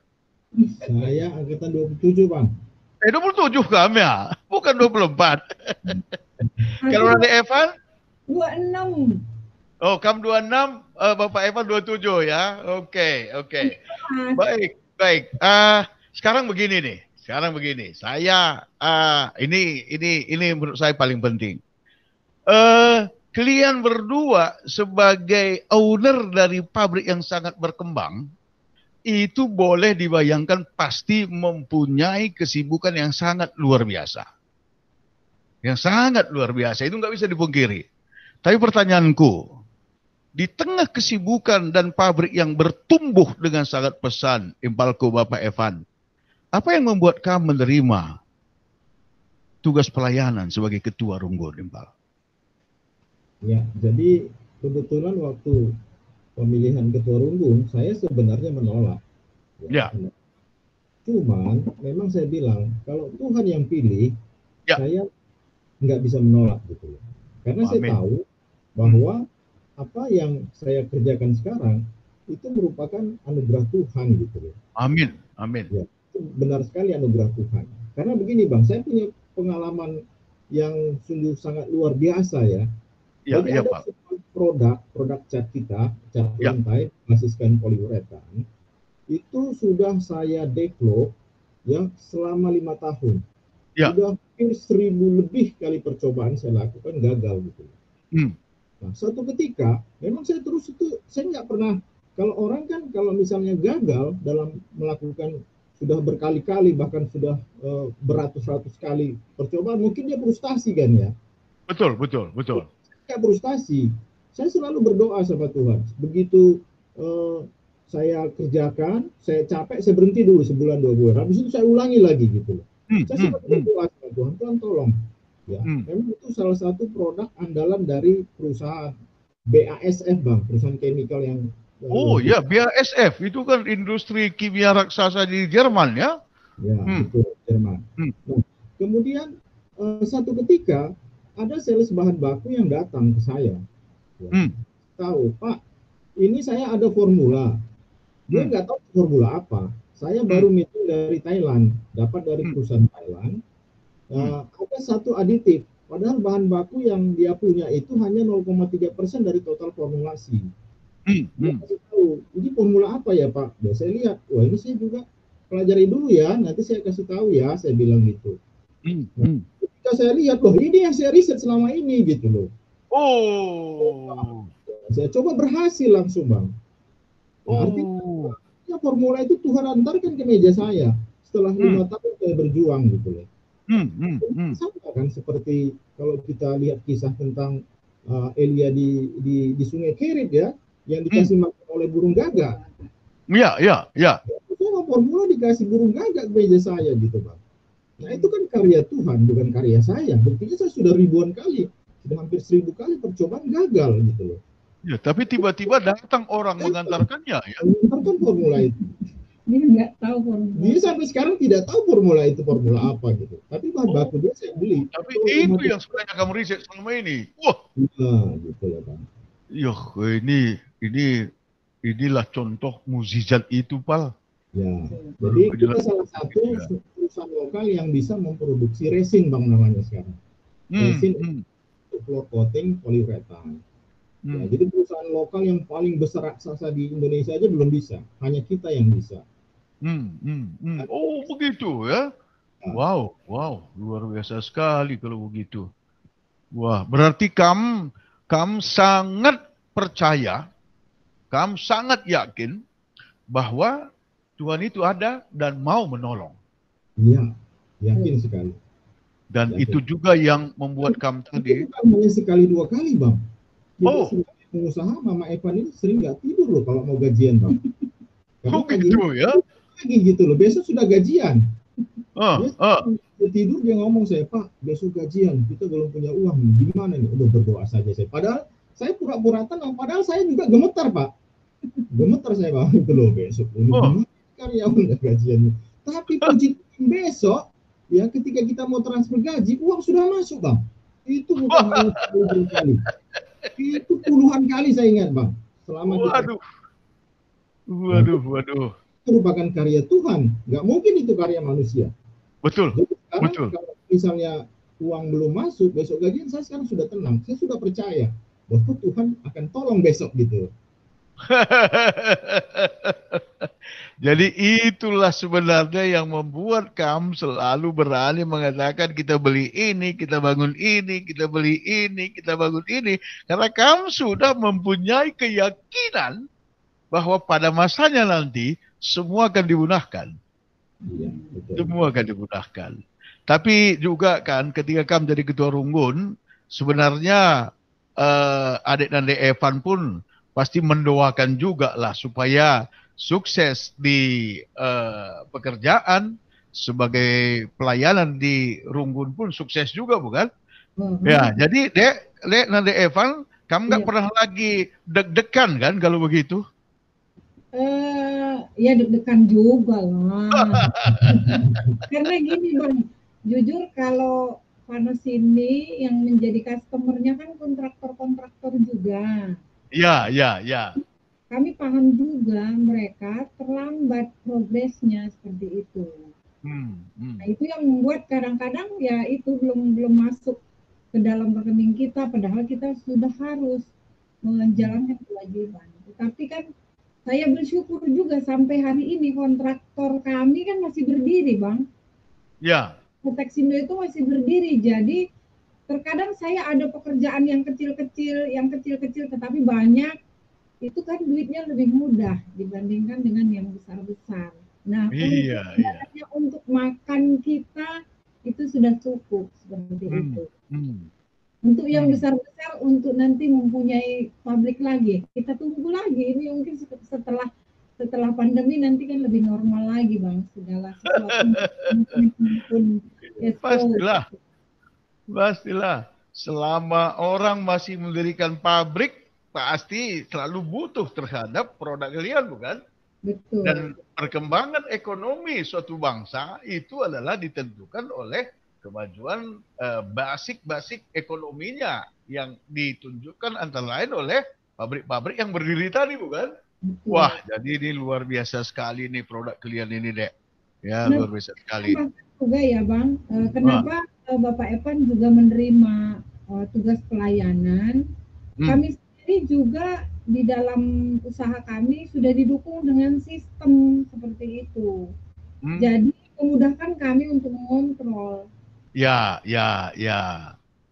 Saya angkatan 27, Bang. 27 kami ya, bukan 24. Kalau ada Evan? 26. Oh, kamu 26, Bapak Evan 27 ya. Oke. Baik. Sekarang begini nih. Saya ini menurut saya paling penting. Kalian berdua sebagai owner dari pabrik yang sangat berkembang, itu boleh dibayangkan pasti mempunyai kesibukan yang sangat luar biasa. Yang sangat luar biasa, itu nggak bisa dipungkiri. Tapi pertanyaanku, di tengah kesibukan dan pabrik yang bertumbuh dengan sangat pesat, impalku Bapak Evan, apa yang membuat kamu menerima tugas pelayanan sebagai ketua Runggun, Impal? Ya, jadi kebetulan waktu pemilihan ketua Runggun, saya sebenarnya menolak. Ya. Cuman, memang saya bilang, kalau Tuhan yang pilih, ya, saya nggak bisa menolak gitu. Karena saya tahu bahwa apa yang saya kerjakan sekarang itu merupakan anugerah Tuhan gitu. Amin. Ya, itu benar sekali anugerah Tuhan. Karena begini, Bang, saya punya pengalaman yang sungguh sangat luar biasa ya. Jadi ada produk cat kita, cat lantai, basiskan poliuretan, itu sudah saya develop ya selama 5 tahun. Sudah hampir 1000 lebih kali percobaan saya lakukan gagal gitu. Nah, suatu ketika memang saya terus itu saya nggak pernah, kalau orang kan kalau misalnya gagal dalam melakukan sudah berkali-kali bahkan sudah beratus-ratus kali percobaan, mungkin dia frustasi kan ya. Betul. Saya frustasi. Saya selalu berdoa sama Tuhan. Begitu saya kerjakan, saya capek, saya berhenti dulu sebulan 2 bulan. Habis itu saya ulangi lagi gitu loh. Saya selalu berdoa sama Tuhan, Tuhan tolong. Ya, memang itu salah satu produk andalan dari perusahaan BASF, Bang, perusahaan chemical yang ya, BASF itu kan industri kimia raksasa di Jerman ya. Ya, betul, Jerman. Nah, kemudian satu ketika ada sales bahan baku yang datang ke saya. Ya, tahu, Pak, ini saya ada formula. Dia nggak tahu formula apa. Saya baru meeting dari Thailand, dapat dari perusahaan Thailand. Ada satu aditif, padahal bahan baku yang dia punya itu hanya 0,3% dari total formulasi. Dia kasih tahu, ini formula apa ya Pak? Dia saya lihat, wah ini saya juga pelajari dulu ya, nanti saya kasih tahu ya, saya bilang gitu. Nah, ketika saya lihat, loh ini yang saya riset selama ini gitu loh. Saya coba berhasil langsung, Bang. Nah, artinya formula itu Tuhan antarkan ke meja saya setelah 5 tahun saya berjuang gitu loh. Sama kan seperti kalau kita lihat kisah tentang Elia di Sungai Kerit ya, yang dikasih makan oleh burung gagak. Iya. Semua formula dikasih burung gagak ke meja saya gitu, Bang. Nah itu kan karya Tuhan, bukan karya saya. Buktinya saya sudah ribuan kali, sudah hampir 1000 kali percobaan gagal gitu loh. Ya, tapi tiba-tiba datang orang mengantarkannya ya. Mengantarkan formula itu. Dia nggak tahu formula. Dia sampai sekarang tidak tahu formula itu formula apa gitu. Tapi bahan baku dia saya beli. Tapi itu yang sebenarnya kamu riset selama ini. Wah. Nah, gitu loh, Bang. Inilah contoh mukjizat itu, Pal. Ya. Jadi kita salah satu perusahaan lokal yang bisa memproduksi resin, Bang, namanya sekarang. Resin floor coating poliuretan. Ya, jadi perusahaan lokal yang paling besar raksasa di Indonesia aja belum bisa, hanya kita yang bisa. Oh begitu ya? Wow, luar biasa sekali kalau begitu. Wah, berarti kamu sangat percaya, kamu sangat yakin bahwa Tuhan itu ada dan mau menolong. Iya, yakin sekali. Dan yakin. Itu juga yang membuat kamu tadi. Bukan hanya sekali 2 kali, Bang. Kita sebagai pengusaha, Mama Evan ini sering nggak tidur loh kalau mau gajian, Bang. Oh gitu ya? Lagi gitu loh, besok sudah gajian. Dia tidur, dia ngomong saya, Pak, besok gajian, kita belum punya uang, gimana nih? Udah berdoa saja saya. Padahal saya pura-pura tenang, padahal saya juga gemetar, Pak. Gemetar saya, Bang, itu loh besok. Gimana karyawan nggak gajiannya? Tapi puji Tuhan besok, ya ketika kita mau transfer gaji, uang sudah masuk, Bang. Itu bukan hanya 10 kali. Itu puluhan kali saya ingat, Bang. Selama Waduh. Itu merupakan karya Tuhan. Nggak mungkin itu karya manusia. Betul. Jadi sekarang kalau misalnya uang belum masuk, besok gajian saya sekarang sudah tenang. Saya sudah percaya bahwa Tuhan akan tolong besok gitu. Jadi itulah sebenarnya yang membuat kamu selalu berani mengatakan kita beli ini, kita bangun ini, kita beli ini, kita bangun ini. Karena kamu sudah mempunyai keyakinan bahwa pada masanya nanti semua akan dimudahkan. Iya, betul. Semua akan dimudahkan. Tapi juga kan ketika kamu jadi ketua Runggun, sebenarnya adik-adik Evan pun pasti mendoakan juga lah supaya sukses di pekerjaan sebagai pelayanan di Runggun pun sukses juga, bukan? Ya, jadi Dek Evan, kamu nggak pernah lagi deg-degan kan kalau begitu? Ya deg-degan juga lah. Karena gini, Bang, jujur kalau Panas ini yang menjadi customernya kan kontraktor-kontraktor juga. Ya. Kami paham juga mereka terlambat progresnya seperti itu. Nah, itu yang membuat kadang-kadang ya itu belum masuk ke dalam rekening kita, padahal kita sudah harus menjalankan kewajiban. Tetapi kan saya bersyukur juga sampai hari ini kontraktor kami kan masih berdiri, Bang. Ya. Proteksindo itu masih berdiri. Jadi terkadang saya ada pekerjaan yang kecil-kecil, tetapi banyak, itu kan duitnya lebih mudah dibandingkan dengan yang besar-besar. Nah, untuk makan kita itu sudah cukup seperti itu. Untuk yang besar-besar, untuk nanti mempunyai pabrik lagi, kita tunggu lagi. Ini mungkin setelah pandemi nanti kan lebih normal lagi, Bang, segala sesuatu. Pastilah. Selama orang masih mendirikan pabrik, pasti selalu butuh terhadap produk kalian, bukan? Betul. Dan perkembangan ekonomi suatu bangsa itu adalah ditentukan oleh kemajuan basic ekonominya yang ditunjukkan antara lain oleh pabrik-pabrik yang berdiri tadi, bukan? Wah, jadi ini luar biasa sekali nih produk kalian ini, Dek. Ya, luar biasa sekali. Juga ya, Bang. Kenapa Bapak Evan juga menerima tugas pelayanan? Kami sendiri juga di dalam usaha kami sudah didukung dengan sistem seperti itu. Jadi memudahkan kami untuk mengontrol. Ya.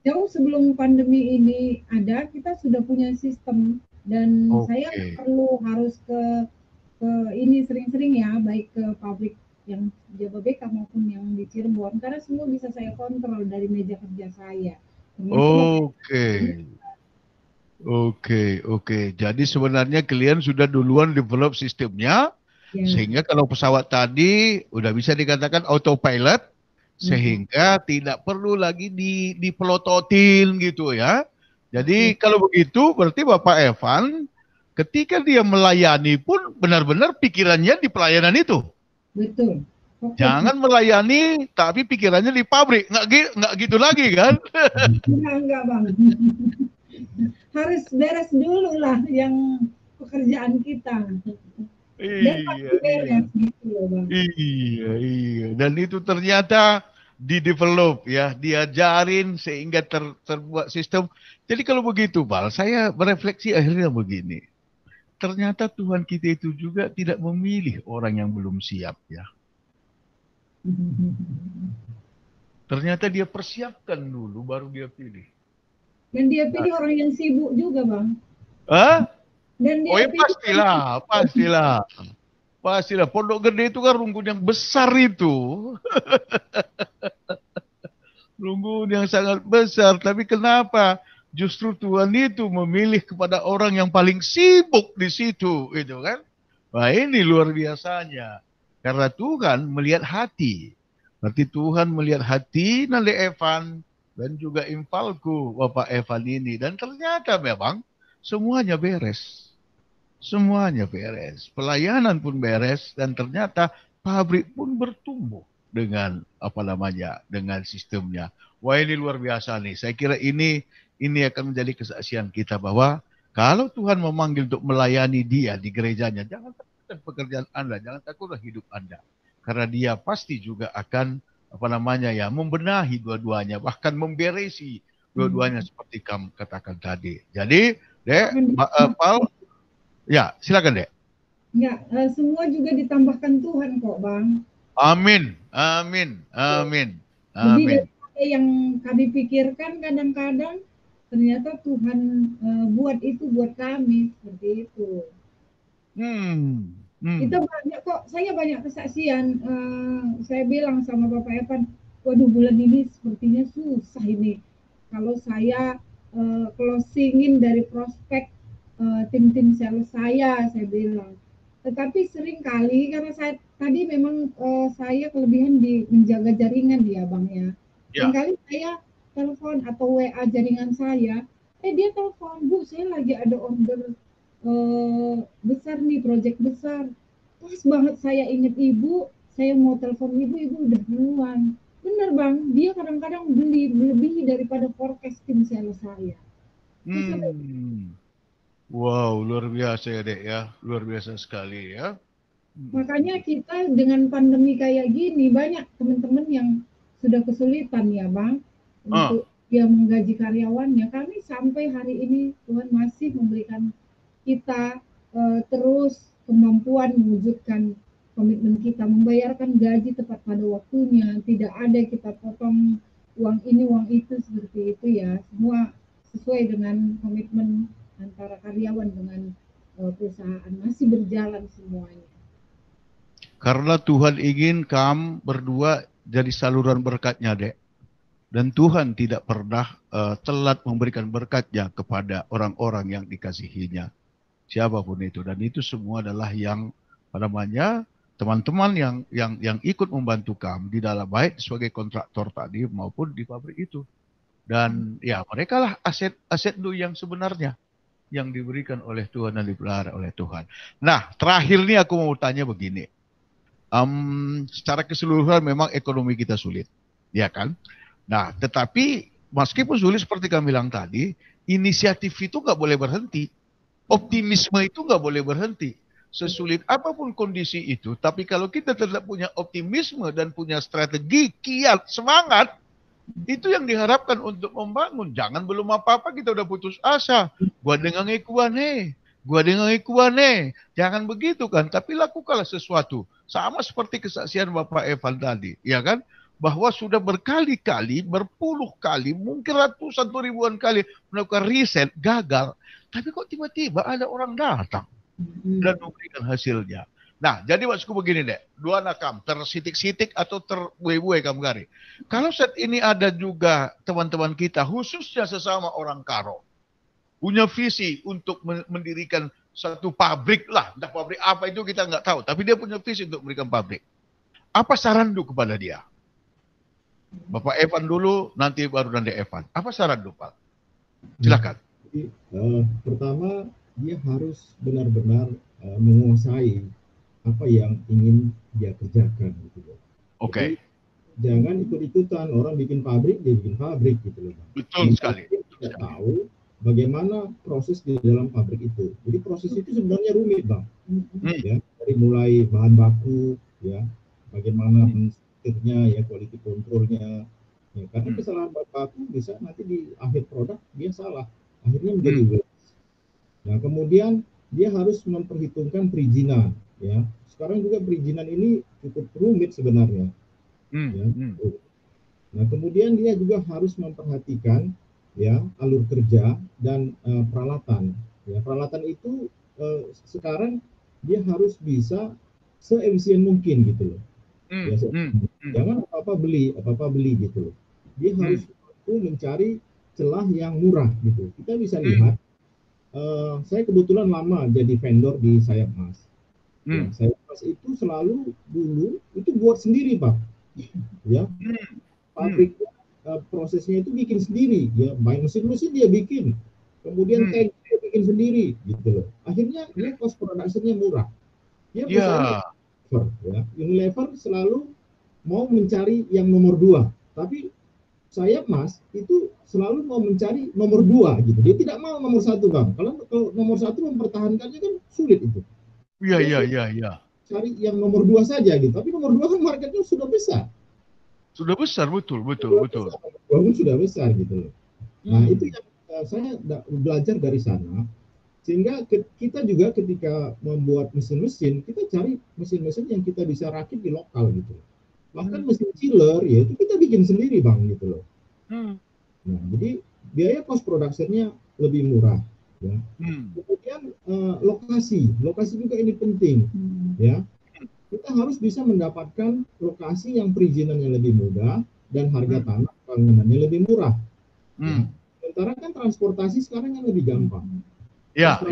Jauh sebelum pandemi ini ada, kita sudah punya sistem dan saya perlu harus ke ini sering-sering ya, baik ke pabrik yang Jababeka maupun yang di Cirebon, karena semua bisa saya kontrol dari meja kerja saya. Oke. Jadi sebenarnya kalian sudah duluan develop sistemnya, sehingga kalau pesawat tadi udah bisa dikatakan autopilot, sehingga tidak perlu lagi dipelototin gitu ya. Jadi kalau begitu berarti Bapak Evan ketika dia melayani pun benar-benar pikirannya di pelayanan itu. Betul. Jangan melayani tapi pikirannya di pabrik. Nggak gitu lagi kan? Enggak, Bang. Harus beres dulu lah yang pekerjaan kita. Iya. Dan itu ternyata di-develop ya, diajarin sehingga terbuat sistem. Jadi kalau begitu, Bal, saya berefleksi akhirnya begini. Ternyata Tuhan kita itu juga tidak memilih orang yang belum siap ya. Ternyata dia persiapkan dulu baru dia pilih. Dan dia pilih orang yang sibuk juga, Bang. Dan dia pastilah. Pondok Gede itu kan rumput yang besar itu. Rumput yang sangat besar. Tapi kenapa justru Tuhan itu memilih kepada orang yang paling sibuk di situ, itu kan? Wah, ini luar biasanya. Karena Tuhan melihat hati. Berarti Tuhan melihat hati Nale Evan dan juga infalku Bapak Evan ini. Dan ternyata memang semuanya beres. Semuanya beres. Pelayanan pun beres dan ternyata pabrik pun bertumbuh dengan dengan sistemnya. Wah, ini luar biasa nih. Saya kira ini akan menjadi kesaksian kita bahwa kalau Tuhan memanggil untuk melayani dia di gerejanya, jangan takutkan pekerjaan Anda, jangan takutlah hidup Anda. Karena dia pasti juga akan membenahi dua-duanya, bahkan memberesi dua-duanya seperti kamu katakan tadi. Jadi, Dek, Paul, ya silakan Dek. Ya, semua juga ditambahkan Tuhan kok, Bang. Amin. Lebih dari yang kami pikirkan kadang-kadang ternyata Tuhan buat itu buat kami seperti itu. Kita banyak kok, saya banyak kesaksian. Saya bilang sama Bapak Evan, waduh bulan ini sepertinya susah ini. Kalau saya closingin dari prospek tim-tim sales saya bilang. Tetapi sering kali karena saya tadi memang saya kelebihan di menjaga jaringan dia, Bang ya. Seringkali saya telepon atau WA jaringan saya, dia telepon, Bu, saya lagi ada order besar nih, proyek besar. Pas banget saya ingat Ibu, saya mau telepon Ibu udah duluan. Bener Bang, dia kadang-kadang beli lebih daripada forecast tim sales saya. Wow, luar biasa ya Dek ya, luar biasa sekali ya. Makanya kita dengan pandemi kayak gini, banyak teman-teman yang sudah kesulitan ya Bang, untuk dia menggaji karyawannya. Kami sampai hari ini Tuhan masih memberikan kita terus kemampuan mewujudkan komitmen kita membayarkan gaji tepat pada waktunya, tidak ada kita potong uang ini uang itu seperti itu ya, semua sesuai dengan komitmen antara karyawan dengan perusahaan, masih berjalan semuanya. Karena Tuhan ingin kamu berdua jadi saluran berkatnya, Dek. Dan Tuhan tidak pernah telat memberikan berkatnya kepada orang-orang yang dikasihinya. Siapapun itu. Dan itu semua adalah yang teman-teman yang ikut membantu kamu di dalam baik sebagai kontraktor tadi maupun di pabrik itu. Dan ya mereka lah aset lu yang sebenarnya yang diberikan oleh Tuhan dan dipelihara oleh Tuhan. Nah, terakhir nih aku mau tanya begini. Secara keseluruhan memang ekonomi kita sulit, ya kan? Nah, tetapi meskipun sulit seperti kami bilang tadi, inisiatif itu nggak boleh berhenti. Optimisme itu nggak boleh berhenti. Sesulit apapun kondisi itu, tapi kalau kita tetap punya optimisme dan punya strategi, kiat, semangat, itu yang diharapkan untuk membangun. Jangan belum apa-apa kita udah putus asa. Gua dengan ikuane. Jangan begitu kan, tapi lakukanlah sesuatu. Sama seperti kesaksian Bapak Evan tadi, ya kan? Bahwa sudah berkali-kali, berpuluh kali, mungkin ratusan atau ribuan kali melakukan riset, gagal. Tapi kok tiba-tiba ada orang datang dan memberikan hasilnya. Nah, jadi maksudku begini deh, dua nakam, tersitik-sitik atau terbuai-buai kamu gari. Kalau saat ini ada juga teman-teman kita, khususnya sesama orang Karo, punya visi untuk mendirikan satu pabrik lah, entah pabrik apa itu kita nggak tahu, tapi dia punya visi untuk mendirikan pabrik. Apa saran lu kepada dia? Bapak Evan dulu, nanti baru nanti Evan. Apa saran lu, Pak? Silakan. Jadi, pertama, dia harus benar-benar menguasai apa yang ingin dia kerjakan gitu loh. Oke. Jangan ikut-ikutan orang bikin pabrik, dia bikin pabrik gitu loh. Betul sekali. Dia tidak tahu bagaimana proses di dalam pabrik itu. Jadi proses itu sebenarnya rumit, Bang. Ya, dari mulai bahan baku, ya, bagaimana ya, quality controlnya, ya, karena kesalahan bahan baku bisa nanti di akhir produk dia salah, akhirnya menjadi waste. Nah, kemudian dia harus memperhitungkan perizinan, ya. Sekarang juga perizinan ini cukup rumit sebenarnya. Ya. Nah, kemudian dia juga harus memperhatikan ya alur kerja dan peralatan. Ya, peralatan itu sekarang dia harus bisa seefisien mungkin gitu loh. Ya, jangan apa-apa beli gitu loh. Dia harus mencari celah yang murah gitu. Kita bisa lihat, saya kebetulan lama jadi vendor di Sayap Mas. Ya, Sayap Mas itu selalu dulu itu buat sendiri, Pak. Ya, pabriknya prosesnya itu bikin sendiri. Ya, mesin-mesin dia bikin, kemudian tank dia bikin sendiri gitu loh. Akhirnya dia cost production-nya murah. Dia ya, Unilever selalu mau mencari yang nomor 2, tapi Sayap Mas itu selalu mau mencari nomor 2 gitu. Dia tidak mau nomor 1, Bang. Kalau nomor 1 mempertahankannya kan sulit itu. Iya. Cari yang nomor 2 saja gitu. Tapi nomor 2 kan marketnya sudah besar. Sudah besar, betul. Sudah besar gitu loh. Nah, itu yang saya belajar dari sana. Sehingga kita juga ketika membuat mesin-mesin, kita cari mesin-mesin yang kita bisa rakit di lokal gitu. Bahkan mesin chiller ya itu kita bikin sendiri, Bang, gitu loh. Nah, jadi biaya cost production-nya lebih murah ya. Kemudian lokasi juga ini penting ya. Kita harus bisa mendapatkan lokasi yang perizinannya lebih mudah dan harga tanah bangunannya lebih murah. Ya. Sementara kan transportasi sekarang yang lebih gampang. Ya.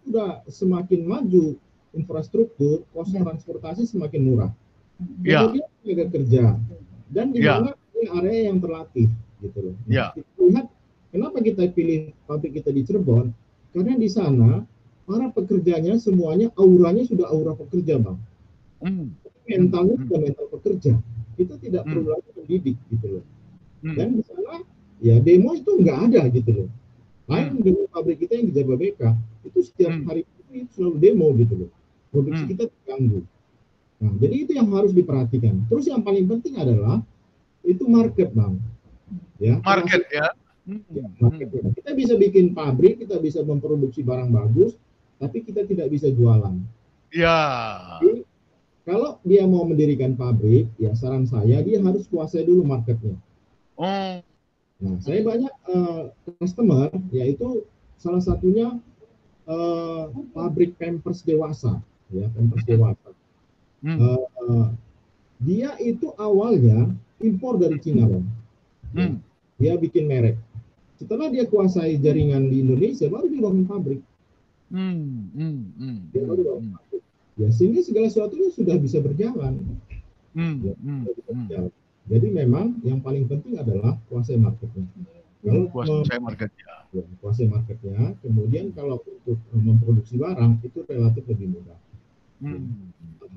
Sudah semakin maju infrastruktur, kos transportasi semakin murah. Kemudian tenaga kerja dan di mana area yang terlatih gitu loh. Nah, kita lihat kenapa kita pilih pabrik kita di Cirebon, karena di sana para pekerjanya semuanya auranya sudah aura pekerja, Bang. Mentalnya sudah mental pekerja. Kita tidak perlu lagi mendidik gitu loh. Dan di sana ya demo itu nggak ada gitu loh. Lain dengan pabrik kita yang di Jababeka, itu setiap hari itu selalu demo gitu loh. Produksi kita terganggu. Nah, jadi itu yang harus diperhatikan. Terus yang paling penting adalah itu market, Bang. Ya. Market ya. Market. Kita bisa bikin pabrik, kita bisa memproduksi barang bagus, tapi kita tidak bisa jualan. Ya. Jadi, kalau dia mau mendirikan pabrik, ya saran saya dia harus kuasai dulu marketnya. Nah, saya banyak customer, yaitu salah satunya pabrik pampers dewasa, ya pampers dewasa. Dia itu awalnya impor dari Cina, Bang. Dia bikin merek. Setelah dia kuasai jaringan di Indonesia, baru dia bangun pabrik. Dia baru bangun pabrik. Ya, sehingga segala sesuatunya sudah bisa berjalan. Jadi memang yang paling penting adalah kuasai marketnya. Kalau kuasai marketnya, ya, kuasai marketnya. Kemudian kalau untuk memproduksi barang itu relatif lebih mudah.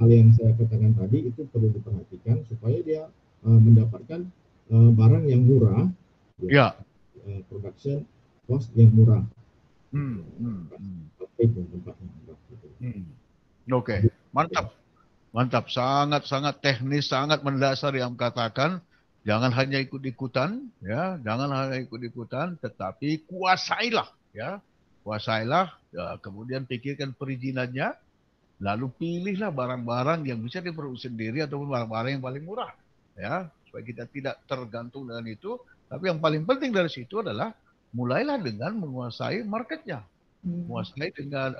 Hal yang saya katakan tadi itu perlu diperhatikan supaya dia mendapatkan barang yang murah, ya. Production cost yang murah. Oke, mantap. Mantap, sangat teknis, sangat mendasar yang katakan. Jangan hanya ikut-ikutan, ya, jangan hanya ikut-ikutan, tetapi kuasailah, ya, kuasailah. Ya, kemudian pikirkan perizinannya, lalu pilihlah barang-barang yang bisa diproduksi sendiri ataupun barang-barang yang paling murah, ya, supaya kita tidak tergantung dengan itu. Tapi yang paling penting dari situ adalah mulailah dengan menguasai marketnya, menguasai dengan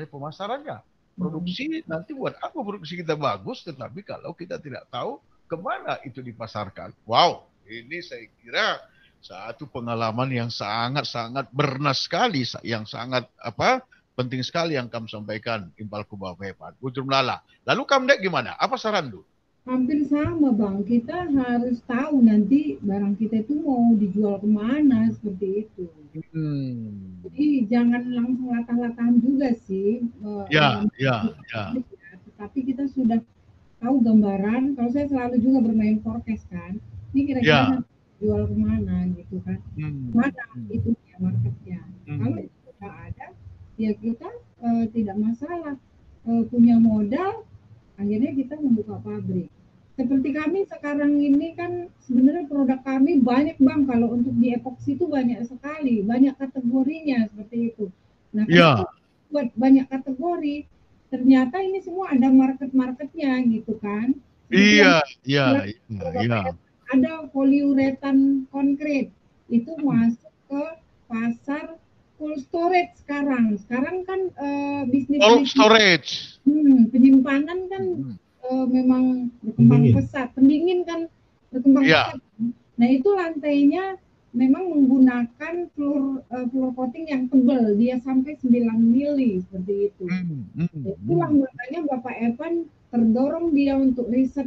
pemasarannya. Produksi nanti buat apa produksi kita bagus, tetapi kalau kita tidak tahu kemana itu dipasarkan. Wow, ini saya kira satu pengalaman yang sangat bernas sekali, yang sangat penting sekali yang kamu sampaikan, Impal Kubawepan. Putur Melala. Lalu kamu gimana? Apa saran lu? Hampir sama, Bang. Kita harus tahu nanti barang kita itu mau dijual kemana, seperti itu. Jadi jangan langsung latah-latahan juga sih. Ya. Tapi kita sudah tahu gambaran. Kalau saya selalu juga bermain forecast kan. Ini kira-kira jual kemana gitu kan. Mana itu ya marketnya. Kalau itu sudah ada, ya kita tidak masalah. Punya modal, akhirnya kita membuka pabrik. Seperti kami sekarang ini kan sebenarnya produk kami banyak, Bang. Kalau untuk di epoksi itu banyak sekali, banyak kategorinya seperti itu. Nah, buat banyak kategori, ternyata ini semua ada marketnya gitu kan. Iya. Ada poliuretan konkret, itu masuk ke pasar cold storage sekarang. Sekarang kan bisnis cold storage. Penyimpanan kan memang berkembang pesat. Pendingin kan berkembang pesat. Nah, itu lantainya memang menggunakan floor coating yang tebal, dia sampai 9 mili seperti itu. Itulah makanya Bapak Evan terdorong dia untuk riset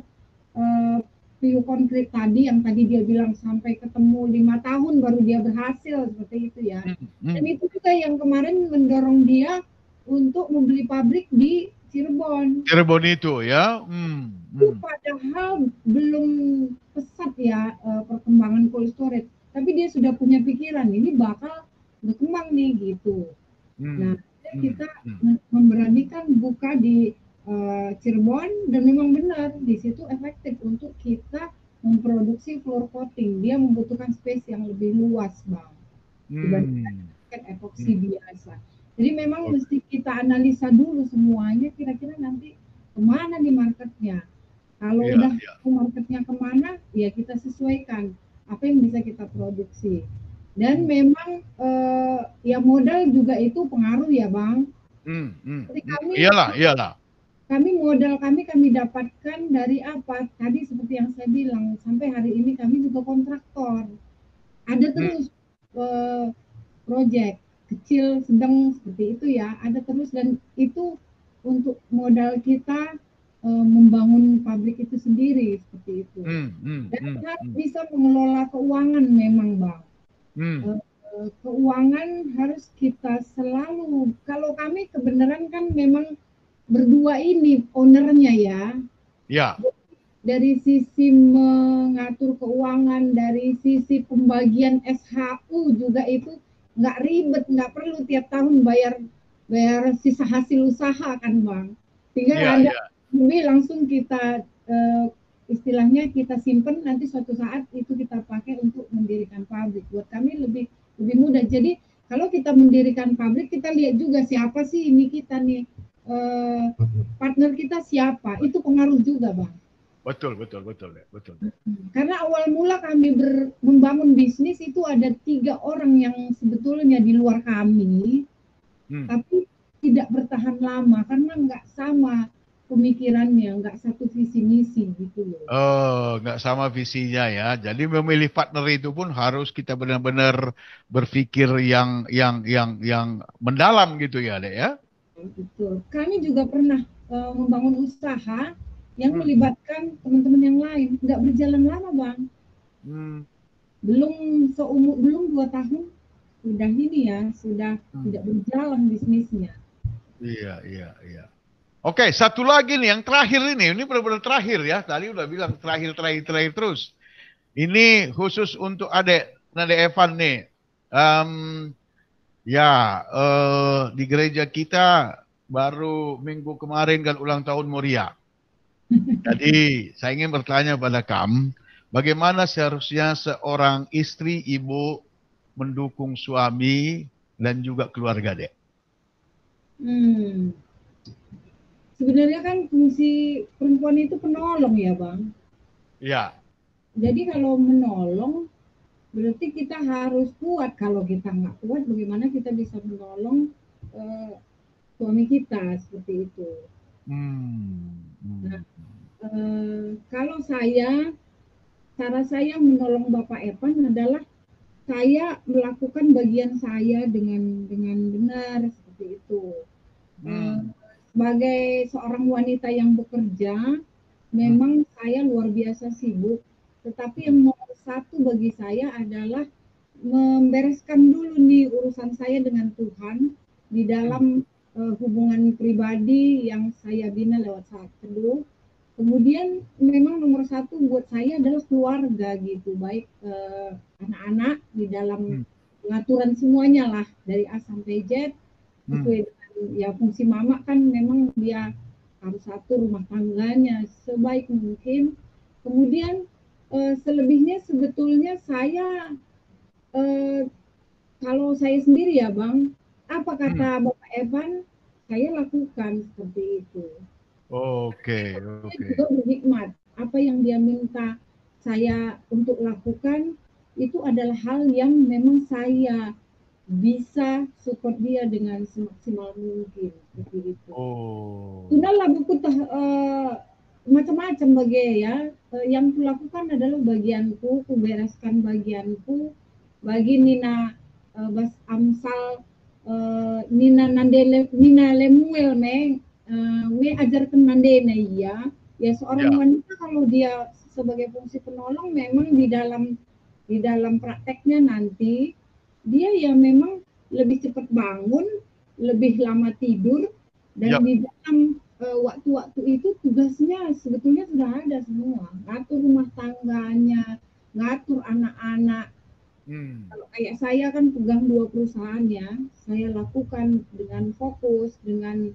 PU konkret tadi, yang tadi dia bilang sampai ketemu 5 tahun baru dia berhasil seperti itu ya. Dan itu juga yang kemarin mendorong dia untuk membeli pabrik di Cirebon. Cirebon itu ya. Padahal belum pesat ya perkembangan cold storage, tapi dia sudah punya pikiran ini bakal berkembang nih gitu. Nah, kita memberanikan buka di Cirebon, dan memang benar di situ efektif untuk kita memproduksi floor coating. Dia membutuhkan space yang lebih luas, Bang, dibandingkan epoksi biasa. Jadi memang mesti kita analisa dulu semuanya, kira-kira nanti kemana nih marketnya. Kalau udah marketnya kemana, ya kita sesuaikan apa yang bisa kita produksi. Dan memang ya modal juga itu pengaruh ya, Bang. Jadi kami, iyalah. Modal kami dapatkan dari apa? Tadi seperti yang saya bilang, sampai hari ini kami juga kontraktor. Ada terus proyek kecil, sedang seperti itu ya, ada terus, dan itu untuk modal kita membangun pabrik itu sendiri seperti itu. Dan harus bisa mengelola keuangan memang, Bang. Keuangan harus kita selalu, kalau kami kebenaran kan memang berdua ini ownernya ya. Dari sisi mengatur keuangan, dari sisi pembagian SHU juga itu nggak ribet, nggak perlu tiap tahun bayar sisa hasil usaha kan, Bang. Tinggal ada langsung kita istilahnya kita simpen, nanti suatu saat itu kita pakai untuk mendirikan pabrik. Buat kami lebih mudah. Jadi kalau kita mendirikan pabrik, kita lihat juga siapa sih ini kita nih partner kita siapa, itu pengaruh juga, Bang. Betul. Karena awal mula kami membangun bisnis itu ada 3 orang yang sebetulnya di luar kami, tapi tidak bertahan lama karena nggak sama pemikirannya, nggak satu visi misi gitu loh. Oh, nggak sama visinya ya. Jadi memilih partner itu pun harus kita benar-benar berpikir yang mendalam gitu ya, Dek ya. Betul. Kami juga pernah membangun usaha yang melibatkan teman-teman yang lain, nggak berjalan lama, Bang. Belum 2 tahun sudah ini ya, sudah tidak berjalan bisnisnya. Iya. Oke, satu lagi nih yang terakhir ini benar-benar terakhir ya. Tadi udah bilang terakhir terus. Ini khusus untuk Adek Nade Evan nih. Di gereja kita baru minggu kemarin kan ulang tahun Moria. Jadi saya ingin bertanya pada kamu, bagaimana seharusnya seorang istri, ibu mendukung suami dan juga keluarga, Dek? Sebenarnya kan fungsi perempuan itu penolong ya, Bang. Iya. Jadi kalau menolong, berarti kita harus kuat. Kalau kita nggak kuat, bagaimana kita bisa menolong suami kita seperti itu. Nah, kalau cara saya menolong Bapak Evan adalah saya melakukan bagian saya dengan benar seperti itu. Sebagai seorang wanita yang bekerja, memang saya luar biasa sibuk. Tetapi yang nomor satu bagi saya adalah membereskan dulu nih urusan saya dengan Tuhan di dalam hubungan pribadi yang saya bina lewat saat teduh. Kemudian memang nomor satu buat saya adalah keluarga gitu, baik anak-anak di dalam pengaturan semuanya lah dari A sampai Z. Sesuai dengan ya fungsi mama kan memang dia harus atur rumah tangganya sebaik mungkin. Kemudian selebihnya sebetulnya saya kalau saya sendiri ya Bang, apa kata Bapak Evan, saya lakukan seperti itu. Oke. Juga berhikmat. Apa yang dia minta saya untuk lakukan itu adalah hal yang memang saya bisa support dia dengan semaksimal mungkin seperti itu. Sudahlah buku macam-macam bagian ya. Yang kulakukan adalah bagianku, kubereskan bagianku. Bagi Nina Bas Amsal, Nina Lemuel we ajarkan mandena ya seorang wanita kalau dia sebagai fungsi penolong memang di dalam prakteknya nanti dia ya memang lebih cepat bangun, lebih lama tidur, dan di dalam waktu-waktu itu tugasnya sebetulnya sudah ada semua, ngatur rumah tangganya, ngatur anak-anak. Kalau kayak saya kan pegang 2 perusahaan ya, saya lakukan dengan fokus, dengan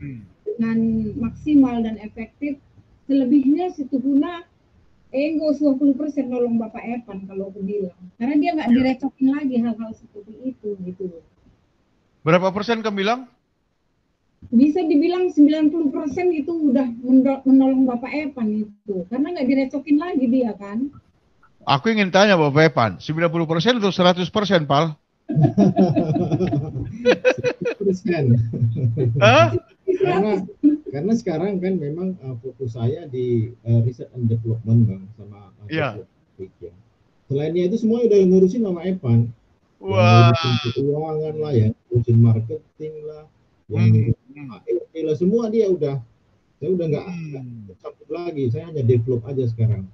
maksimal dan efektif. Selebihnya situ guna enggak 20% nolong Bapak Evan kalau aku bilang. Karena dia nggak direcokin lagi hal-hal seperti itu gitu loh. Berapa persen kamu bilang? Bisa dibilang 90% itu udah menolong Bapak Evan itu. Karena nggak direcokin lagi dia kan. Aku ingin tanya Bapak Evan, 90% atau 100%, Pal? 100%. Karena sekarang kan memang fokus saya di research and development Bang, sama development ya. Selainnya itu semua udah ngurusin sama Evan. Ngurusin keuangan lah ya, ngurusin marketing lah, yang semua dia udah. Saya udah nggak campur lagi, saya hanya develop aja sekarang.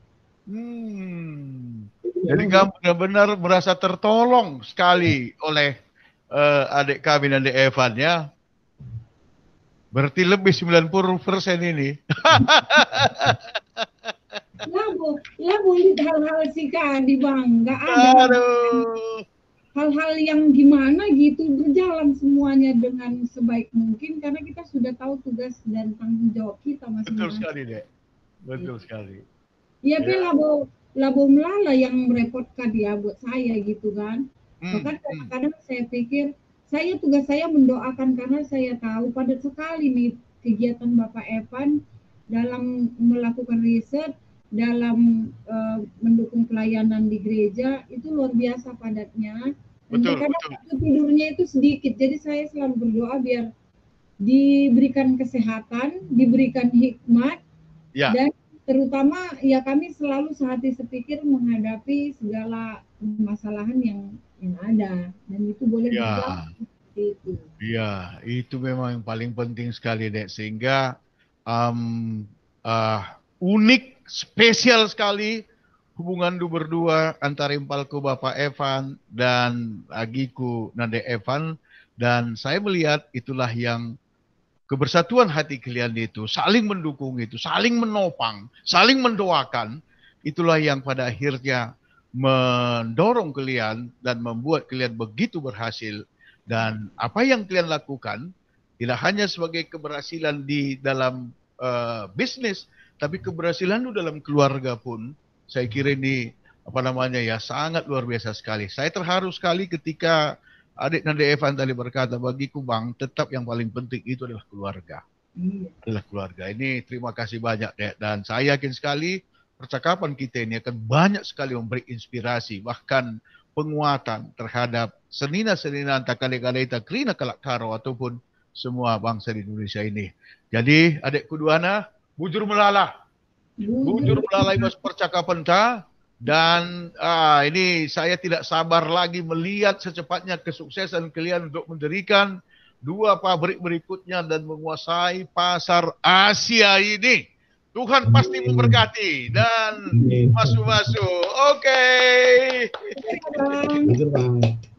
Jadi kamu benar-benar merasa tertolong sekali oleh adik kami dan adik Evan ya. Berarti lebih 90% ini. Labu hal-hal sih kan di Bang, nggak ada. Hal-hal yang gimana gitu berjalan semuanya dengan sebaik mungkin karena kita sudah tahu tugas dan tanggung jawab kita masing-masing. Betul sekali, Dek. Betul sekali. Iya, labo melala yang merepotkan dia buat saya gitu kan. Bahkan kadang-kadang saya pikir tugas saya mendoakan karena saya tahu padat sekali nih kegiatan Bapak Evan dalam melakukan riset, dalam mendukung pelayanan di gereja itu luar biasa padatnya. Betul, Kadang tidurnya itu sedikit, jadi saya selalu berdoa biar diberikan kesehatan, diberikan hikmat, dan terutama ya kami selalu sehati sepikir menghadapi segala permasalahan yang ada, dan itu boleh berjalan seperti itu. Iya, itu memang yang paling penting sekali, Dek, sehingga unik, spesial sekali hubungan berdua antara impalku Bapak Evan dan agiku Nade Evan, dan saya melihat itulah yang kebersatuan hati kalian itu, saling mendukung itu, saling menopang, saling mendoakan, itulah yang pada akhirnya mendorong kalian dan membuat kalian begitu berhasil. Dan apa yang kalian lakukan tidak hanya sebagai keberhasilan di dalam bisnis, tapi keberhasilan di dalam keluarga pun. Saya kira ini sangat luar biasa sekali. Saya terharu sekali ketika adik Nade Evan tadi berkata, bagiku Bang, tetap yang paling penting itu adalah keluarga. Adalah keluarga. Ini terima kasih banyak, Dek. Dan saya yakin sekali percakapan kita ini akan banyak sekali memberi inspirasi, bahkan penguatan terhadap senina-senina antara kali-kali Krina Kalakaro ataupun semua bangsa di Indonesia ini. Jadi adikku Duana, bujur melala. Bujur melalui percakapan ta, dan ini saya tidak sabar lagi melihat secepatnya kesuksesan kalian untuk mendirikan 2 pabrik berikutnya dan menguasai pasar Asia ini. Tuhan pasti memberkati dan masuk-masuk. Oke.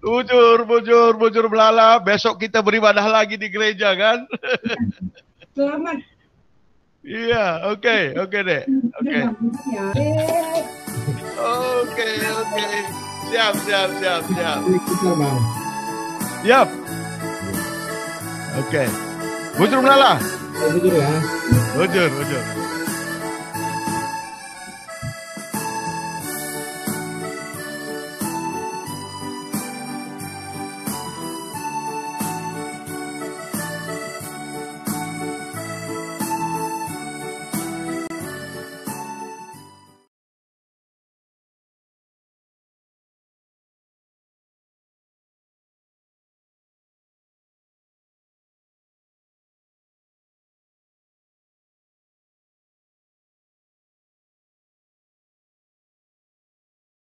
Bujur melala. Besok kita beribadah lagi di gereja kan? Selamat. Iya, oke deh. Oke. Siap. Siap. Oke. Bujur melala. Bujur ya. Bujur.